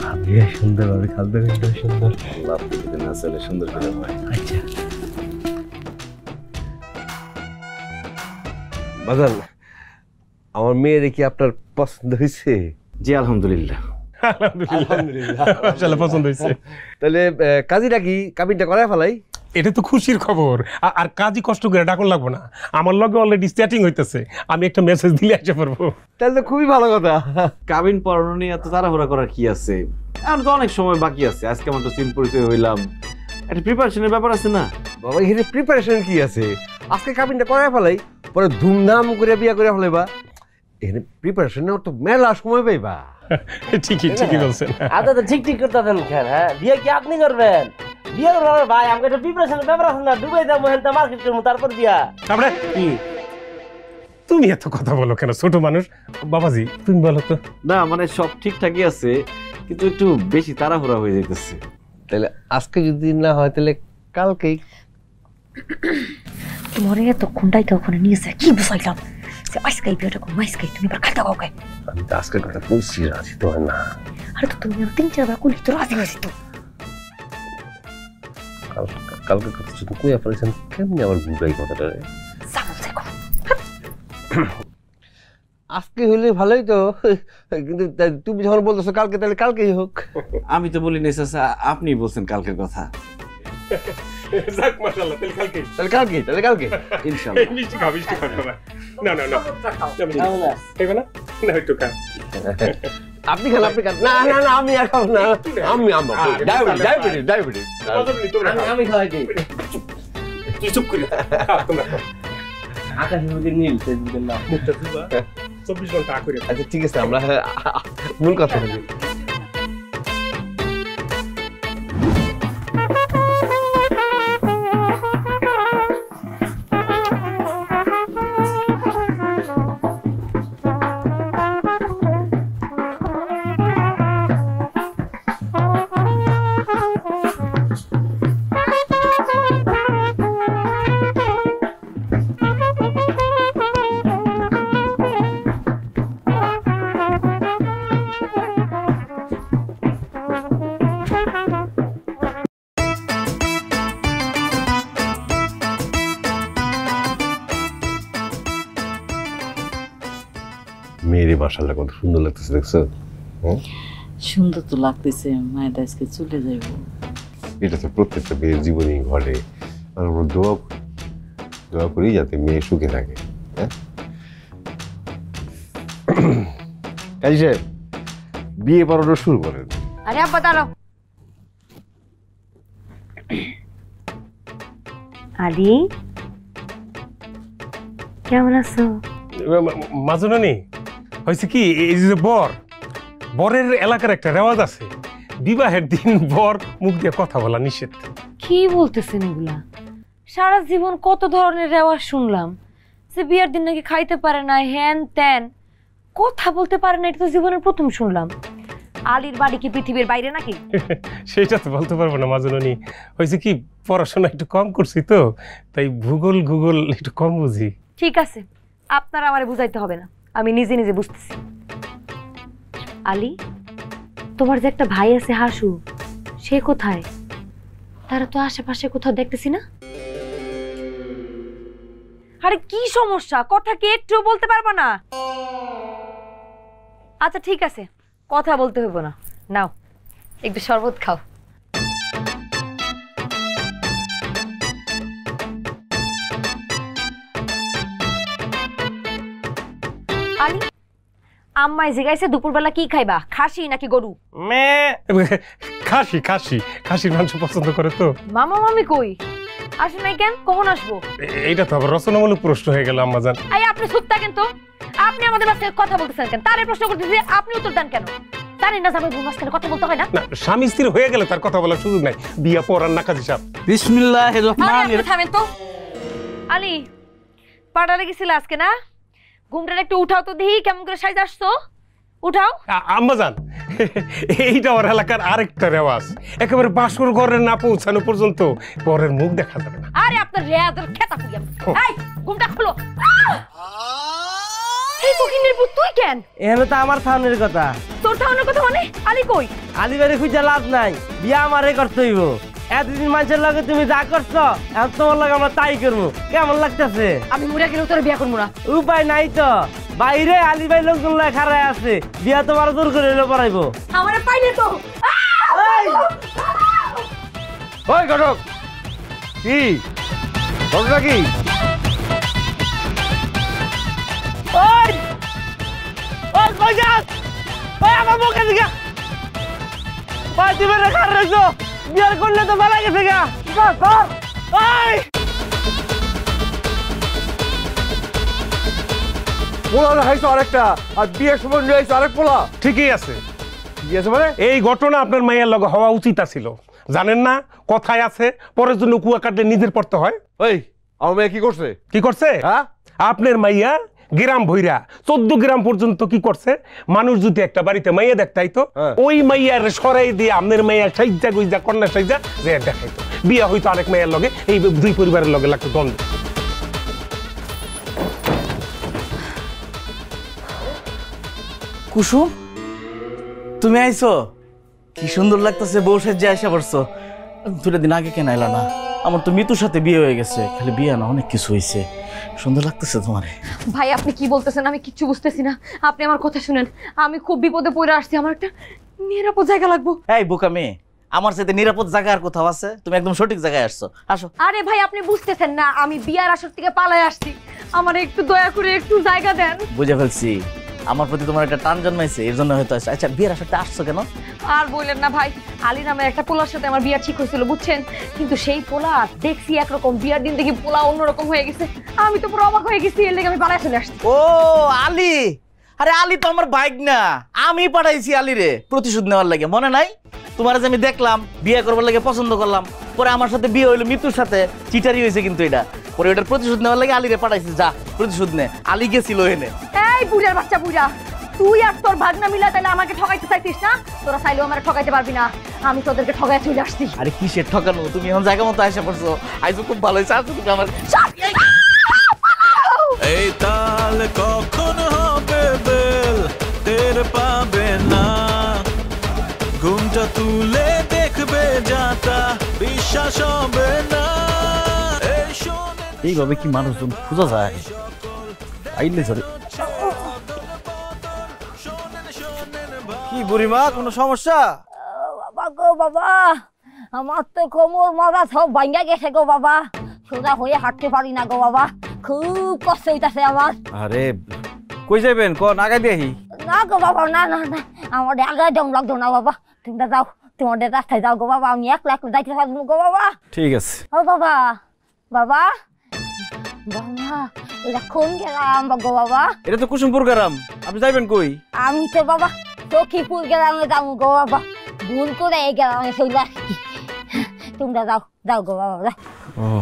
ভাবিয়া সুন্দর হবে, খালদা সুন্দর। আসলে সুন্দর করে হয়। আচ্ছা বাজান, আমার মেয়ের কি আপনার পছন্দ হয়েছে? জি আলহামদুলিল্লাহ। আলহামদুলিল্লাহ পছন্দ হয়েছে। তাহলে কাজীরা কি কাবিনটা করায় ফেলাই? এটা তো খুশির খবর। আর কাজই কষ্ট করে ডাকুন লাগবো না, আমার লগে অলরেডি চ্যাটিং হইতেছে, আমি একটা মেসেজ দিলে আসতে পারবো। তাহলে তো খুবই ভালো কথা। কাবিন পড়ানো নিয়ে এত তাড়াহুড়া করার কি আছে? এখন তো অনেক সময় বাকি আছে। আজকে আমার তো চিন পরিচয় হইলাম, একটা প্রিপারেশনের ব্যাপার আছে না? বাবা, এখানে প্রিপারেশন কি আছে? আজকে কাবিনটা করায় ফেলাই, পরে ধুমধাম করে বিয়া করে ফেলাইবা। এখানে প্রিপারেশন নেওয়ার তো মেলা সময় পাইবা। ঠিকই বলছেন। আদা তো ঠিক করতে দেন কেন? হ্যাঁ, বিয়ে কি আপনি করবেন? বিয়ে করবেন ভাই, আমাকে একটা প্রিপারেশনের ব্যাপার আছে না? দুবাই যাবো, হেলতে মার্কেট করবো, তারপর বিয়া। তারপরে কি তুমি এত কথা বলো কেন? ছোট মানুষ। বাবাজি তুমি বলো তো। না মানে সব ঠিকঠাকই আছে, কিন্তু একটু বেশি তাড়াহুড়া হয়ে যাইতেছে। তাহলে আজকে যদি না হয় তাহলে কালকেই। তোমার এতক্ষণটাই তো ওখানে নিয়েছে, কি বুঝাইলাম? আজকাই বিয়েটা করবো, আজকাই। তুমি এবার খাতা কাউকে। আমি তো আজকের কথা বলছি, রাজি তো হয় না। আরে তো তুমি 3-4 বার করলি তো রাজি হয়েছি তো। কালকের কথা শুধু কইয়া ফেলেছেন, কেমনি আবার বুঝাই কথাটা? আজকে হইলে ভালোই তো, কিন্তু তুমি যখন বলতেছো কালকে, তাহলে কালকেই হোক। আমি তো বলি নাই চাচা, আপনি বলছেন কালকের কথা। যাক মাশাআল্লাহ, তাহলে কালকে ইনশাআল্লাহ। মিষ্টি খাও। না খাইবে না? না একটু খা। আপনি খান। না আমি আর খাবো না। আমি ডায়াবেটিস। আমি খাওয়াই দিই। তুই চুপ করে আকাশের মধ্যে নীল, ফেসবুকের নাম 24 ঘন্টা করে। আচ্ছা ঠিক আছে, আমরা মূল কথা বলি। মেয়েরে মাশাআল্লাহ কত সুন্দর লাগতেছে দেখছো? সুন্দর তো লাগতেছে, মায়ের আজকে চলে যাইব। এটা তো প্রত্যেকটা মেয়ের জীবনেই ঘটে। আর আমরা দোয়া করি যাতে মেয়ে সুখে থাকে। হ্যাঁ কাজী সাহেব, বিয়ে পড়ানো শুরু করেন। আরে আব্বা দাঁড়াও। আলি কেমন আছো? মাজনানি হয়েছে কি, এই যে বরের এলাকার একটা রেওয়াজ আছে, বিবাহের দিন বর মুখ দিয়ে কথা বলা নিষেধ। কি বলতেছেন এগুলা? সারা জীবন কত ধরনের রেওয়াজ শুনলাম, যে বিয়ের দিন নাকি খাইতে পারে না, হ্যান ত্যান, কথা বলতে পারে না, এটা তো জীবনের প্রথম শুনলাম। আলীর বাড়ি কি পৃথিবীর বাইরে নাকি? সেটা তো বলতে পারবো না মাজনানি, হয়েছে কি পড়াশোনা একটু কম করছি তো, তাই ভূগোল একটু কম বুঝি। ঠিক আছে, আপনারা আমারে বুঝাইতে হবে না, আমি নিজে নিজে বুঝতেছি। আলী, তোমার যে একটা ভাই আছে হাসু, সে কোথায়? তারা তো আশেপাশে কোথাও দেখতেছি না। আরে কি সমস্যা, কথা কি একটু বলতে পারবো না? আচ্ছা ঠিক আছে, কথা বলতে হইব না, নাও একটু শরবত খাও। আলী, আম্মাই জিগাইছে দুপুরবেলা কি খাইবা, খাসি নাকি গরু? খাসির মাংস পছন্দ করে তো। মামা মামি কই? আসে নাই কেন? কখন আসবো? এইটা তো আবার রচনামূলক প্রশ্ন হয়ে গেল আম্মাজান। আই আপনি চুপ থাকেন তো, আপনি আমাদের বাসায় কথা বলতেছেন কেন? তারে প্রশ্ন করতেছি, আপনি উত্তর দেন কেন? জানেন না জামাই বুমাস কেন কথা বলতে হয় না? না, স্বামী স্ত্রী হয়ে গেলে তার কথা বলার সুযোগ নাই। বিয়া পড়ার না কাজী সাহেব। বিসমিল্লাহির রহমানির রহিম। থামেন তো। আলী, পাড়ারে গেছিল আজকে না? ঘুমটা একটু উঠাও তো, দেখি কেমন করে সাইজ আসছো, উঠাও। আম্মাজান, এইটা ওর এলাকার আরেকটা রেওয়াজ, একেবারে বাসর ঘরে না পৌঁছানো পর্যন্ত পরের মুখ দেখা যাবে না। আরে আপনার রেয়াদের খেতা করি আমি। এই ঘুমটা খোলো। এই ফকিনের পুত, তুই কেন? এখানে তো আমার থানের কথা। তোর থানের কথা মানে? আলী কই? আলী বাড়ি খুঁজে লাভ নাই, বিয়া আমারে করতে হইব। এতদিন মানুষের লগে তুমি যা করছো, এখন তোমার লগে আমরা তাই করবো। কেমন লাগতেছে? আমি মরে গেলেও তোর বিয়া করবো না। উপায় নাই তো, বাইরে আলী ভাই লোকজন লয় খাড়ায় আছে, বিয়া তোমার দূর করে এলো পড়াইবো। আমারে পাইলে তো। ওই ঘটক, কি ঘটনা কি? ওই ওই কই যাস? ওই আমার মুখে দিকে ওই তুমি রে খাড় রাখছো, বিয়ার করলে তো ভালো গেছে গা। ওই পোলা হাইছো আরেকটা, আর বিয়ের সময় নিয়ে আইছো আরেক পোলা। ঠিকই আছে, ঠিক আছে মানে এই ঘটনা আপনার মাইয়ার লগে হওয়া উচিত ছিল। জানেন না কথায় আছে, পরের জন্য কুয়া কাটলে নিজের পড়তে হয়। ওই আমার মেয়ে কি করছে? কি করছে? হ্যাঁ, আপনার মাইয়া গ্রাম ভৈরা 14 গ্রাম পর্যন্ত কি করছে, মানুষ যদি একটা বাড়িতে মাইয়া দেখতাই তো ওই মাইয়ার সরাই দিয়ে আপনার মাইয়া সাইজা গুইজা কন্যা সাইজা যে দেখাইতো, বিয়া হইতো আরেক মাইয়ার লগে, এই দুই পরিবারের লগে লাগতো দ্বন্দ্ব। কুসুম, তুমি আইছো? কি সুন্দর লাগতেছে, বউ সেজে আইসা পড়ছো। 2 দিন আগে কেন আইলা না? আমার তো মিতুর সাথে বিয়ে হয়ে গেছে, খালি বিয়ে না অনেক কিছু হয়েছে। সুন্দর লাগতেছে তোমারে। ভাই আপনি কি বলতেছেন, আমি কিচ্ছু বুঝতেছি না। আপনি আমার কথা শুনেন, আমি খুব বিপদে পড়ে আসছি, আমার একটা নিরাপদ জায়গা লাগবে। এই বোকা মেয়ে, আমার সাথে নিরাপদ জায়গা আর কোথাও আছে? তুমি একদম সঠিক জায়গায় আসছো, আসো। আরে ভাই আপনি বুঝতেছেন না, আমি বিয়ার আসর থেকে পালায় আসছি, আমার একটু দয়া করে একটু জায়গা দেন। বুঝে ফেলছি, আমার প্রতি তোমার একটা টান জন্মাইছে, এর জন্য হয়তো আসছে। আচ্ছা, বিয়ের আসরটা আসছো কেন? আর বললেন না ভাই, আলী নামের একটা পোলার সাথে আমার বিয়া ঠিক হয়েছিল বুঝছেন, কিন্তু সেই পোলা দেখছি একরকম, বিয়ার দিন দেখি পোলা অন্যরকম হয়ে গেছে, আমি তো পুরো অবাক হয়ে গেছি, এর লেগে আমি পালায় চলে আসছি। ও আলী, আরে আলী তো আমার বাইক না, আমি পাঠাইছি আলী রে প্রতিশোধ নেওয়ার লাগে। মনে নাই তোমার যে আমি দেখলাম বিয়ে করবার লাগে পছন্দ করলাম, পরে আমার সাথে বিয়ে হইলো মিতুর সাথে, চিটারি হয়েছে কিন্তু এটা, পরে ওটার প্রতিশোধ নেওয়ার লাগে আলী রে পাঠাইছি, যা প্রতিশোধ নে। আলী গেছিল এনে। এই বুড়ার বাচ্চা বুড়া, তুই আর তোর ভাগনা মিলা তাহলে আমাকে ঠকাইতে চাইতিস না? তোরা চাইলেও আমাকে ঠকাইতে পারবি না, আমি তোদেরকে ঠকাই চলে আসছি। আরে কিসের ঠকানো, তুমি এখন জায়গা মতো আইসা পড়ছো, আইসো খুব ভালো হয়েছে। আসো তুমি আমার। এই তাল কখন হবে বেল টের পাবে না, ঘুমটা তুলে দেখবে যাতা বিশ্বাস হবে না। এইভাবে কি মানুষজন খোঁজা যায়? আইলে ধরে কি বুড়িমা, কোনো সমস্যা? বাবা গো বাবা, আমার তো কোমর মাথা সব ভাঙ্গা গেছে গো বাবা, সোজা হয়ে হাঁটতে পারি না গো বাবা, খুব কষ্ট হইতাছে আমার। আরে কই যাবেন, কোন আগাই দিহি? না গো বাবা, না না না, আমার আগায় দম লাগতো না বাবা, তোমরা যাও, তোমাদের রাস্তায় যাও গো বাবা, আমি একলা একলা যাইতে পারবো গো বাবা। ঠিক আছে। ও বাবা, বাবা বাবা, এটা কোন গেলাম গো বাবা? এটা তো কুসুমপুর গ্রাম, আপনি যাইবেন কই? আমি তো বাবা সখীপুর গ্রামে যাবো গো বাবা, ভুল করে এই গ্রামে চলে আসছি। তোমরা যাও যাও গো বাবা,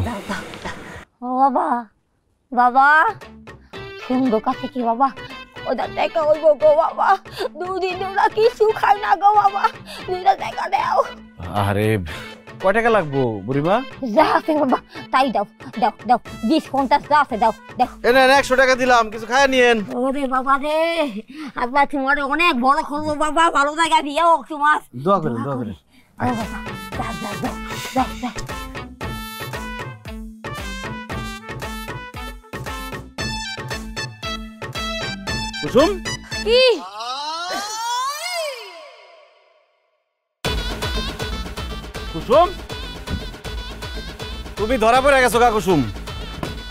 যাও যাও যাও। ও বাবা, বাবা সুন্দর কাছে কি বাবা, ওটা দেখা হইব গো বাবা, দুদিন তোমরা কিছু খাই না গো বাবা, দুইটা দেখা দাও। আরে কয় টাকা লাগবো বুড়িমা? যা আছে বাবা তাই দাও, দাও দাও, 20-50 যা আছে দাও দাও। এনে 100 টাকা দিলাম, কিছু খায় নিয়েন। ওরে বাবা রে, আব্বা তোমার অনেক বড় করবো বাবা, ভালো জায়গা দিও তোমার। দোয়া করেন, দোয়া করেন। ও বাবা, দাও দাও দাও দাও দাও। কুসুম কি কুসুম, তুমি ধরা পড়ে গেছো গা কুসুম।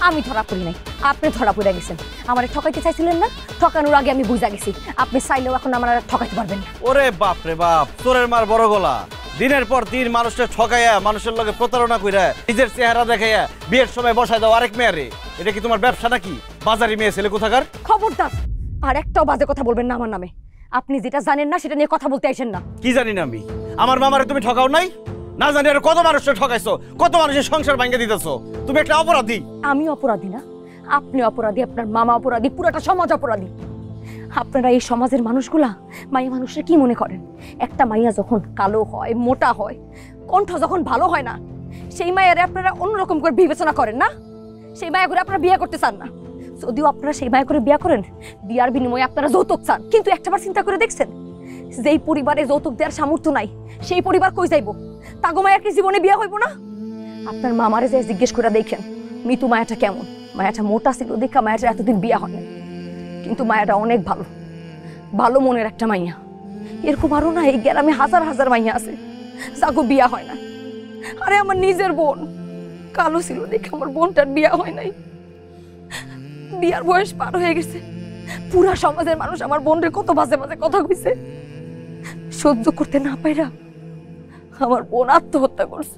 আমি ধরা পড়ি নাই, আপনি ধরা পড়ে গেছেন। আমারে ঠকাইতে চাইছিলেন না, ঠকানোর আগে আমি বুঝা গেছি আপনি চাইলেও এখন আমার আর ঠকাইতে পারবেন না। ওরে বাপ রে বাপ, চোরের মার বড় গলা, দিনের পর দিন মানুষটা ঠকাইয়া, মানুষের লগে প্রতারণা কইরা, নিজের চেহারা দেখাইয়া বিয়ের সময় বসায় দাও আরেক মেয়ারে। এটা কি তোমার ব্যবসা নাকি? বাজারি মেয়ে ছেলে কোথাকার। খবরদার আর একটাও বাজে কথা বলবেন না আমার নামে। আপনি যেটা জানেন না সেটা নিয়ে কথা বলতে আইছেন না। কি জানি না আমি? আমার মামারে তুমি ঠকাও নাই? না জানি আর কত মানুষকে ঠকাইছো, কত মানুষের সংসার ভাঙিয়ে দিতেছো। তুমি একটা অপরাধী। আমি অপরাধী না, আপনি অপরাধী, আপনার মামা অপরাধী, পুরোটা সমাজ অপরাধী। আপনারা এই সমাজের মানুষগুলা মাইয়া মানুষরা কি মনে করেন? একটা মাইয়া যখন কালো হয়, মোটা হয়, কণ্ঠ যখন ভালো হয় না, সেই মায়ের আপনারা অন্যরকম করে বিবেচনা করেন না? সেই মায়া করে আপনারা বিয়ে করতে চান না। যদিও আপনারা সেই মায়া করে বিয়ে করেন, বিয়ার বিনিময়ে আপনারা যৌতুক চান, কিন্তু একটাবার চিন্তা করে দেখছেন যেই পরিবারে যৌতুক দেওয়ার সামর্থ্য নাই, সেই পরিবার কই যাইব? তাগো মায়ের কি জীবনে বিয়ে হইব না? আপনার মামারে যে জিজ্ঞেস করে দেখেন মিতু মায়াটা কেমন। মায়াটা মোটা ছিল দেখা মায়াটা এতদিন বিয়ে হয় না, কিন্তু মায়াটা অনেক ভালো, ভালো মনের একটা মাইয়া। এরকম আরো না এই গ্রামে হাজার হাজার মাইয়া আছে যাগো বিয়া হয় না। আরে আমার নিজের বোন কালো ছিল দেখে আমার বোনটার বিয়া হয় নাই। বিয়ার বয়স পার হয়ে গেছে, পুরা সমাজের মানুষ আমার বোনের কত বাজে বাজে কথা কইছে। সহ্য করতে না পাইরা আমার বোন আত্মহত্যা করছে।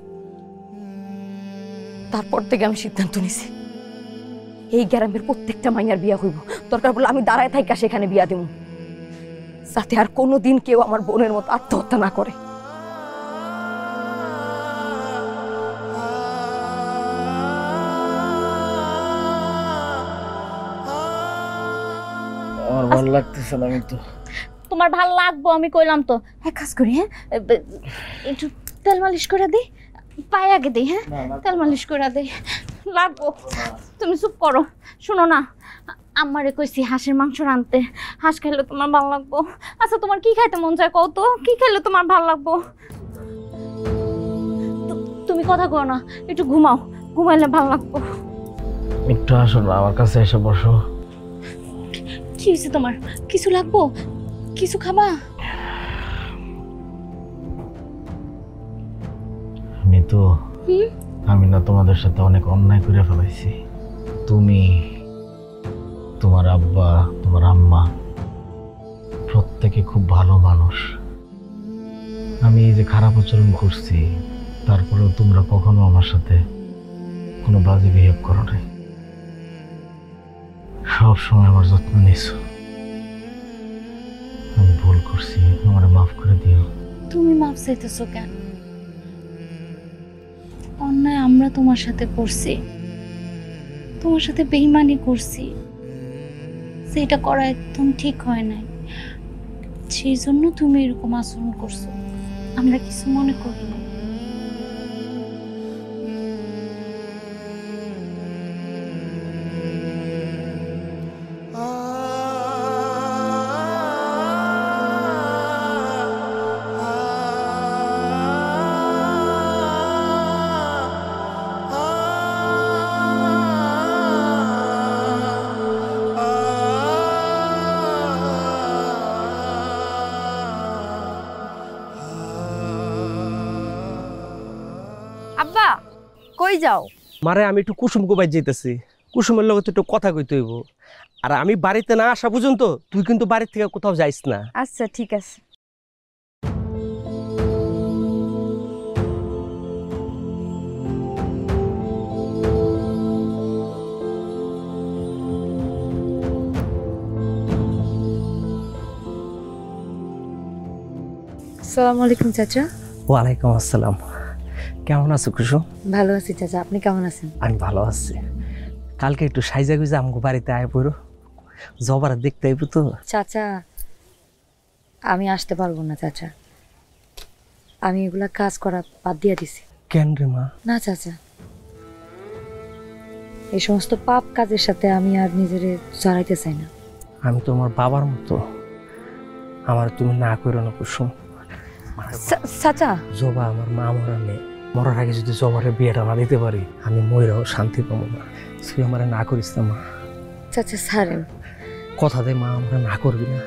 তারপর থেকে আমি সিদ্ধান্ত নিছি এই গ্রামের প্রত্যেকটা মাইয়ার বিয়া হইব, দরকার বলে আমি দাঁড়ায় থাইকা সেখানে বিয়া দেব, যাতে আর কোনোদিন কেউ আমার বোনের মতো আত্মহত্যা না করে। আমার ভালো লাগতেছে না। আমি তো তোমার ভালো লাগবো আমি কইলাম তো। এক কাজ করি, হ্যাঁ একটু তেল মালিশ করে দিই, পায়ে আগে দিই। হ্যাঁ তেল মালিশ করে দিই, লাগবো। তুমি চুপ করো। শোনো না, আমারে কইছি হাঁসের মাংস রাঁধতে, হাঁস খাইলে তোমার ভালো লাগবো। আচ্ছা তোমার কি খাইতে মন চায় কত? কি খাইলে তোমার ভালো লাগবো? তুমি কথা কও না, একটু ঘুমাও, ঘুমাইলে ভালো লাগবো। একটু আসো না আমার কাছে, এসে বসো। কি হয়েছে তোমার? কিছু লাগবো? কিছু খাবা? আমি না তোমাদের সাথে অনেক অন্যায় করে ফেলাইছি। তুমি, তোমার আব্বা, তোমার আম্মা প্রত্যেকে খুব ভালো মানুষ। আমি এই যে খারাপ আচরণ করছি, তারপরেও তোমরা কখনো আমার সাথে কোনো বাজে বিহেভ করো নাই। সব সময় আমার যত্ন নিছো। আমি ভুল করছি, আমার মাফ করে দিও। তুমি মাফ চাইতেছো কেন? অন্যায় আমরা তোমার সাথে করছি, তোমার সাথে বেইমানি করছি, সেটা করা একদম ঠিক হয় নাই। সেই জন্য তুমি এরকম আচরণ করছো, আমরা কিছু মনে করি না। আব্বা কই যাও? মারে আমি একটু কুসুম কোবাই যেতেছি, কুসুমের লগে তো একটু কথা কইতে হইব। আর আমি বাড়িতে না আসা পর্যন্ত তুই কিন্তু বাড়ি থেকে কোথাও যাইস না। আচ্ছা ঠিক আছে। আসসালামু আলাইকুম চাচা। ওয়ালাইকুম আসসালাম। কেমন আছো কুসুম? ভালো আছি চাচা, আপনি কেমন আছেন? আমি ভালো আছি। কালকে একটু সাইজা গুজা আমগো বাড়িতে আয় পড়ো, জবার দেখতে আইব তো। চাচা আমি আসতে পারবো না চাচা, আমি এগুলা কাজ করা বাদ দিয়ে দিছি। কেন রে মা? না চাচা, এই সমস্ত পাপ কাজের সাথে আমি আর নিজেরে জড়াইতে চাই না। আমি তোমার বাবার মতো, আমার তুমি না করো না কুসুম। চাচা জবা আমার মা মরা নেই, মরার আগে যদি জবারে বিয়েটা না দিতে পারি আমি মইরাও শান্তি পাবো না। তুই আমার না করিস না মা। চাচা ছাড়েন, কথা দে মা আমরা না করবি না।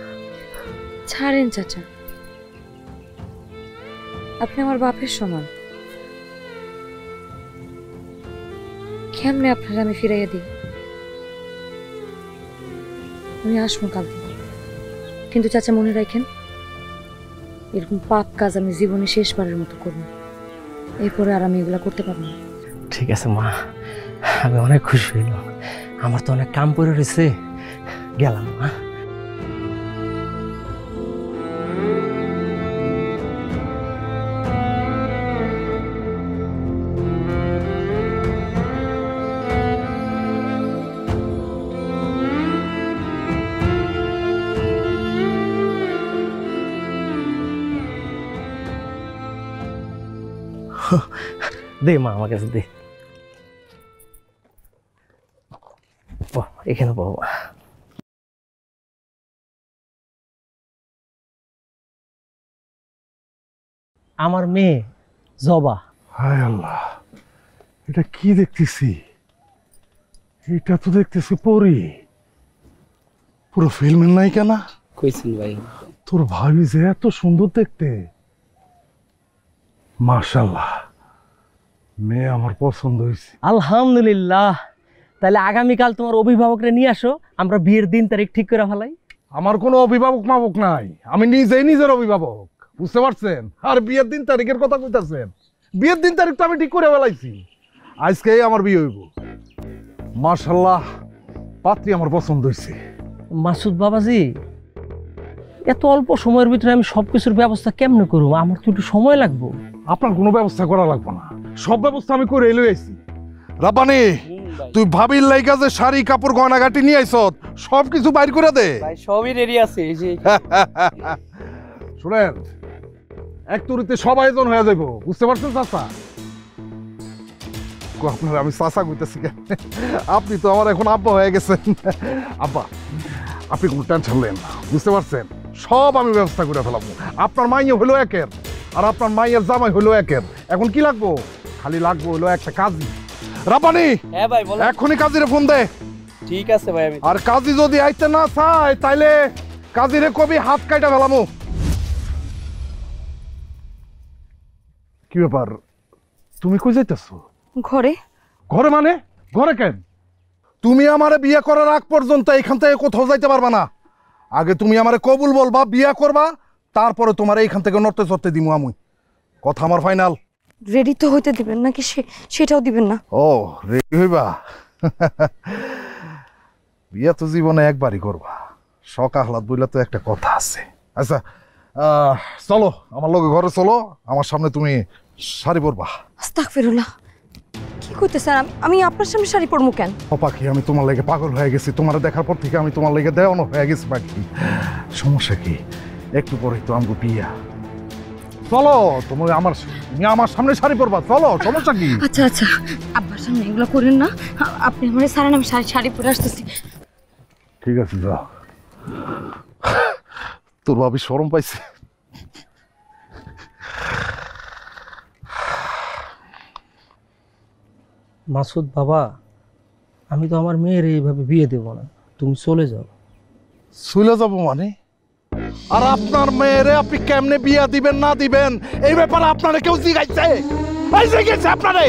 ছাড়েন চাচা, আপনি আমার বাপের সমান, কেমনে আপনার আমি ফিরাইয়া দিই? আমি আসবো কালকে, কিন্তু চাচা মনে রাখেন এরকম পাপ কাজ আমি জীবনে শেষবারের মতো করবো, এরপরে আর আমি এগুলা করতে পারবো না। ঠিক আছে মা, আমি অনেক খুশি হইলাম, আমার তো অনেক কাম পড়ে রয়েছে, গেলাম মা। দে মা আমার কাছে দে। এখানে পাবো। আমার মেয়ে জবা। হায় আল্লাহ, এটা কি দেখতেছি? এটা তো দেখতেছি পরি, পুরো ফিল্মের নায়িকা না? কইছেন ভাই তোর ভাবি যে এত সুন্দর দেখতে, মাশাআল্লাহ, মেয়ে আমার পছন্দ হয়েছে। আলহামদুলিল্লাহ। তাহলে আগামীকাল তোমার অভিভাবকরা নিয়ে আসো, আমরা বিয়ের দিন তারিখ ঠিক করে ফেলাই। আমার কোনো অভিভাবক মাবক নাই, আমি নিজেই নিজের অভিভাবক, বুঝতে পারছেন? আর বিয়ের দিন তারিখের কথা কইতাছেন? বিয়ের দিন তারিখ তো আমি ঠিক করে ফেলাইছি, আজকেই আমার বিয়ে হইব। মাশাআল্লাহ, পাত্রী আমার পছন্দ হয়েছে। মাসুদ বাবাজি, এত অল্প সময়ের ভিতরে আমি সবকিছুর ব্যবস্থা কেমনে করব? আমার তো একটু সময় লাগবে। আপনার কোনো ব্যবস্থা করা লাগবে না, সব ব্যবস্থা আমি করে এলো আইছি। রাব্বানি, তুই ভাবির লাইগা যে শাড়ি কাপড় গয়নাগাটি নিয়ে আইছ, সব কিছু বাইর করে দে। ভাই সবই রেডি আছে এই যে। শুনেন, এক তুরিতে সব আয়োজন হয়ে যাইব, বুঝতে পারছেন চাচা? আপনার আমি চাচা কইতেছি, আপনি তো আমার এখন আব্বা হয়ে গেছেন। আব্বা, আপনি কোনো টেনশন নেন না, বুঝতে পারছেন? সব আমি ব্যবস্থা করে ফেলাবো। আপনার মাইয়া হলো একের, আর আপনার মাইয়ের জামাই হলো একের। এখন কি লাগবো? খালি লাগবো হলো একটা কাজী। রাব্বানি, হ্যাঁ ভাই বলো। এখনই কাজীরে ফোন দে। ঠিক আছে ভাই। আমি আর কাজী যদি আইতে না চায় তাইলে কাজীরে কবি হাত কাইটা ফেলামু। কি ব্যাপার, তুমি কই যাইতেছো? ঘরে। ঘরে মানে? ঘরে কেন? তুমি আমারে বিয়ে করার আগ পর্যন্ত এখান থেকে কোথাও যাইতে পারবা না। আগে তুমি আমারে কবুল বলবা, বিয়ে করবা, তারপরে তোমার এইখান থেকে নড়তে চড়তে দিমু আমি। কথা আমার ফাইনাল। রেডি তো হইতে দিবেন নাকি সেটাও দিবেন না? ও রেডি হইবা? বিয়ে তো জীবনে একবারই করবা, শখ আহ্লাদ বইলা তো একটা কথা আছে। আচ্ছা চলো আমার লগে ঘরে চলো, আমার সামনে তুমি শাড়ি পরবা। আস্তাগফিরুল্লাহ, কি কইতেছেন? আমি আপনার সামনে শাড়ি পরবো কেন? ও পাখি, আমি তোমার লেগে পাগল হয়ে গেছি, তোমার দেখার পর থেকে আমি তোমার লেগে দেওয়ানো হয়ে গেছি পাখি। সমস্যা কি? একটু পরে তো আমগো বিয়া। চলো, তুমি আমার সামনে শাড়ি পরবা, চলো, সমস্যা কি? আচ্ছা আচ্ছা, আব্বার সামনে এগুলো করেন না, আপনি আমার সারেন, আমি শাড়ি পরে আসতেছি। ঠিক আছে যা। তোর ভাবি শরম পাইছে। মাসুদ বাবা, আমি তো আমার মেয়ের এইভাবে বিয়ে দেব না, তুমি চলে যাও। চলে যাবো মানে? আর আপনার মেয়েরে আপনি কেমনে বিয়া দিবেন না দিবেন এই ব্যাপারে আপনারা কেউ জিজ্ঞাসা? এই যে গেছে আপনারে,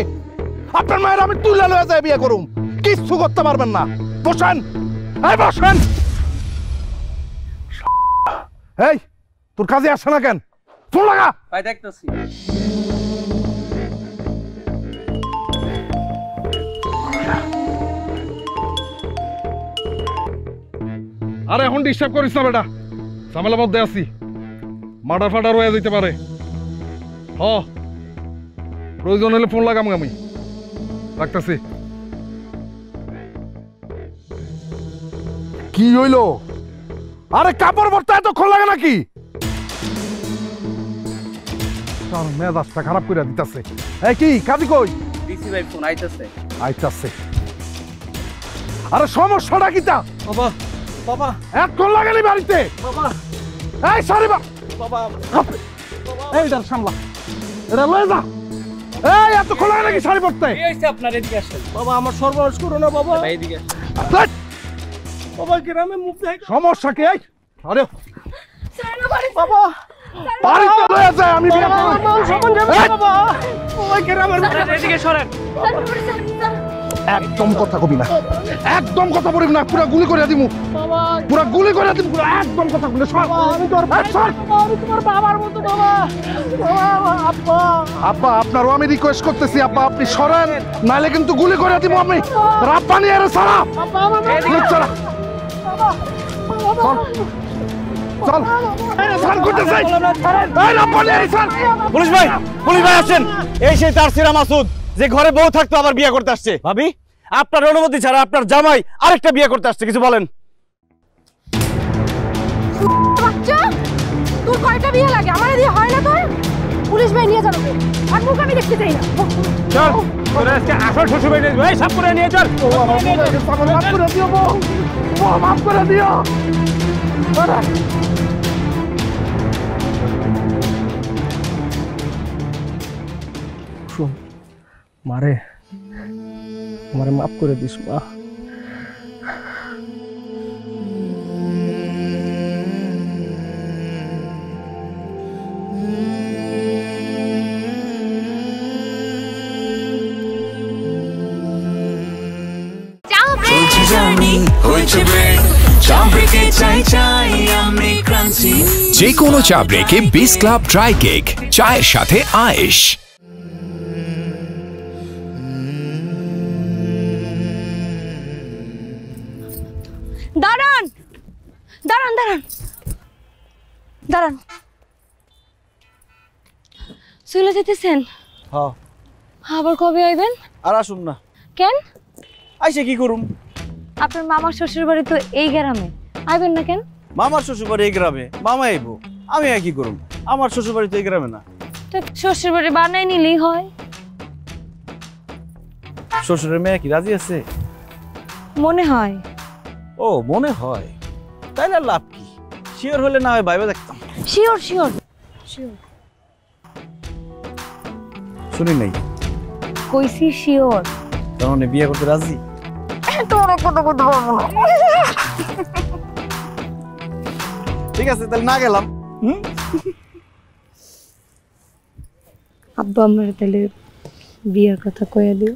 আপনার মায়ের আমি তুলে লয়ে যাই বিয়ে করুম, কিচ্ছু করতে পারবেন না। বসেন, এই বসেন। এই তোর কাজে আসছে না কেন? ফোন লাগা। ভাই দেখতেছি। আরে এখন ডিস্টার্ব করিস না বেটা, ঝামেলার মধ্যে আছি, মার্ডার ফাটার হয়ে যেতে পারে। হ প্রয়োজন হলে ফোন লাগাম, আমি রাখতেছি। কি হইলো? আরে কাপড় ভর্তা এতক্ষণ লাগে নাকি? তার মেজাজটা খারাপ করে দিতেছে। এই কি কাজী কই? দিছি ভাই, ফোন আইতাছে। আইতাছে। আরে সমস্যাটা কি তা? বাবা বাবা এতক্ষণ লাগালি বাড়িতে? বাবা এই সরি বাবা এই দাঁড় সামলা, এটা লয়ে যা। এই এতক্ষণ লাগে নাকি শাড়ি পরতে? কি হইছে আপনার? এদিকে আসেন বাবা, আমার সর্বনাশ করো না বাবা। ভাই এদিকে আসেন। বাবা গ্রামে মুখ দেখ। সমস্যা কি? আরে বাবা বাড়িতে লয়ে যায়, আমি বিয়ে করব। বাবা ওই গ্রামের এদিকে সরেন। একদম কথা কবি না, একদম কথা বলবি না, পুরা গুলি করে দিমু, পুরা গুলি করে দিমু, পুরা একদম কথা বললে সর। আমি তোমার বাবার মতো বাবা। আব্বা আব্বা আপনারও আমি রিকোয়েস্ট করতেছি, আব্বা আপনি সরেন, নাইলে কিন্তু গুলি করে দিমু আমি। আব্বা নিয়ে এর সারা চল স্যার করতেছে। এই আব্বা নিয়ে স্যার। পুলিশ ভাই, পুলিশ ভাই আসেন। এই সেই তারসিরা মাসুদ যে ঘরে বউ থাকতো আবার বিয়ে করতে আসছে। ভাবি আপনার অনুমতি ছাড়া আপনার জামাই আরেকটা বিয়ে করতে আসছে, কিছু বলেন। বাচ্চা তোর কয়টা বিয়ে লাগে? আমারে দিয়ে হয় না তোর? পুলিশ ভাই নিয়ে যাবে, আর মুখ আমি দেখতে চাই না। চল তোরা আজকে আসল শ্বশুর বাড়ি নিয়ে ভাই, সব করে নিয়ে চল। মাফ করে দিও বউ, মাফ করে দিও। মারে আমারে মাফ করে দিস মা। যে কোনো চা ব্রেকে বিস ক্লাব ড্রাই কেক, চায়ের সাথে আয়েশ। দাঁড়ান দাঁড়ান দাঁড়ান দাঁড়ান, চলে যেতেছেন? হ্যাঁ। আবার কবে আইবেন? আর আসুন না। কেন? আইসে কি করুম? আপনার মামার শ্বশুর বাড়ি তো এই গ্রামে, আইবেন না কেন? মামার শ্বশুর বাড়ি এই গ্রামে, মামা আইবো, আমি আর কি করুম? আমার শ্বশুর বাড়ি তো এই গ্রামে না। তো শ্বশুর বাড়ি বানাই নিলেই হয়। শ্বশুরের মেয়ে কি রাজি আছে? মনে হয়। ও মনে হয়, তাইলে আর লাভ কি? শিওর হলে না হয় ভাইবা দেখতাম। Sure sure sure. শুনি নাই কইছি শিওর। তখন বিয়ে করতে রাজি? তোরা কত কথা বলবো না। ঠিক আছে তাহলে না গেলাম। আব্বা আমার তাহলে বিয়ের কথা কইয়া দিও।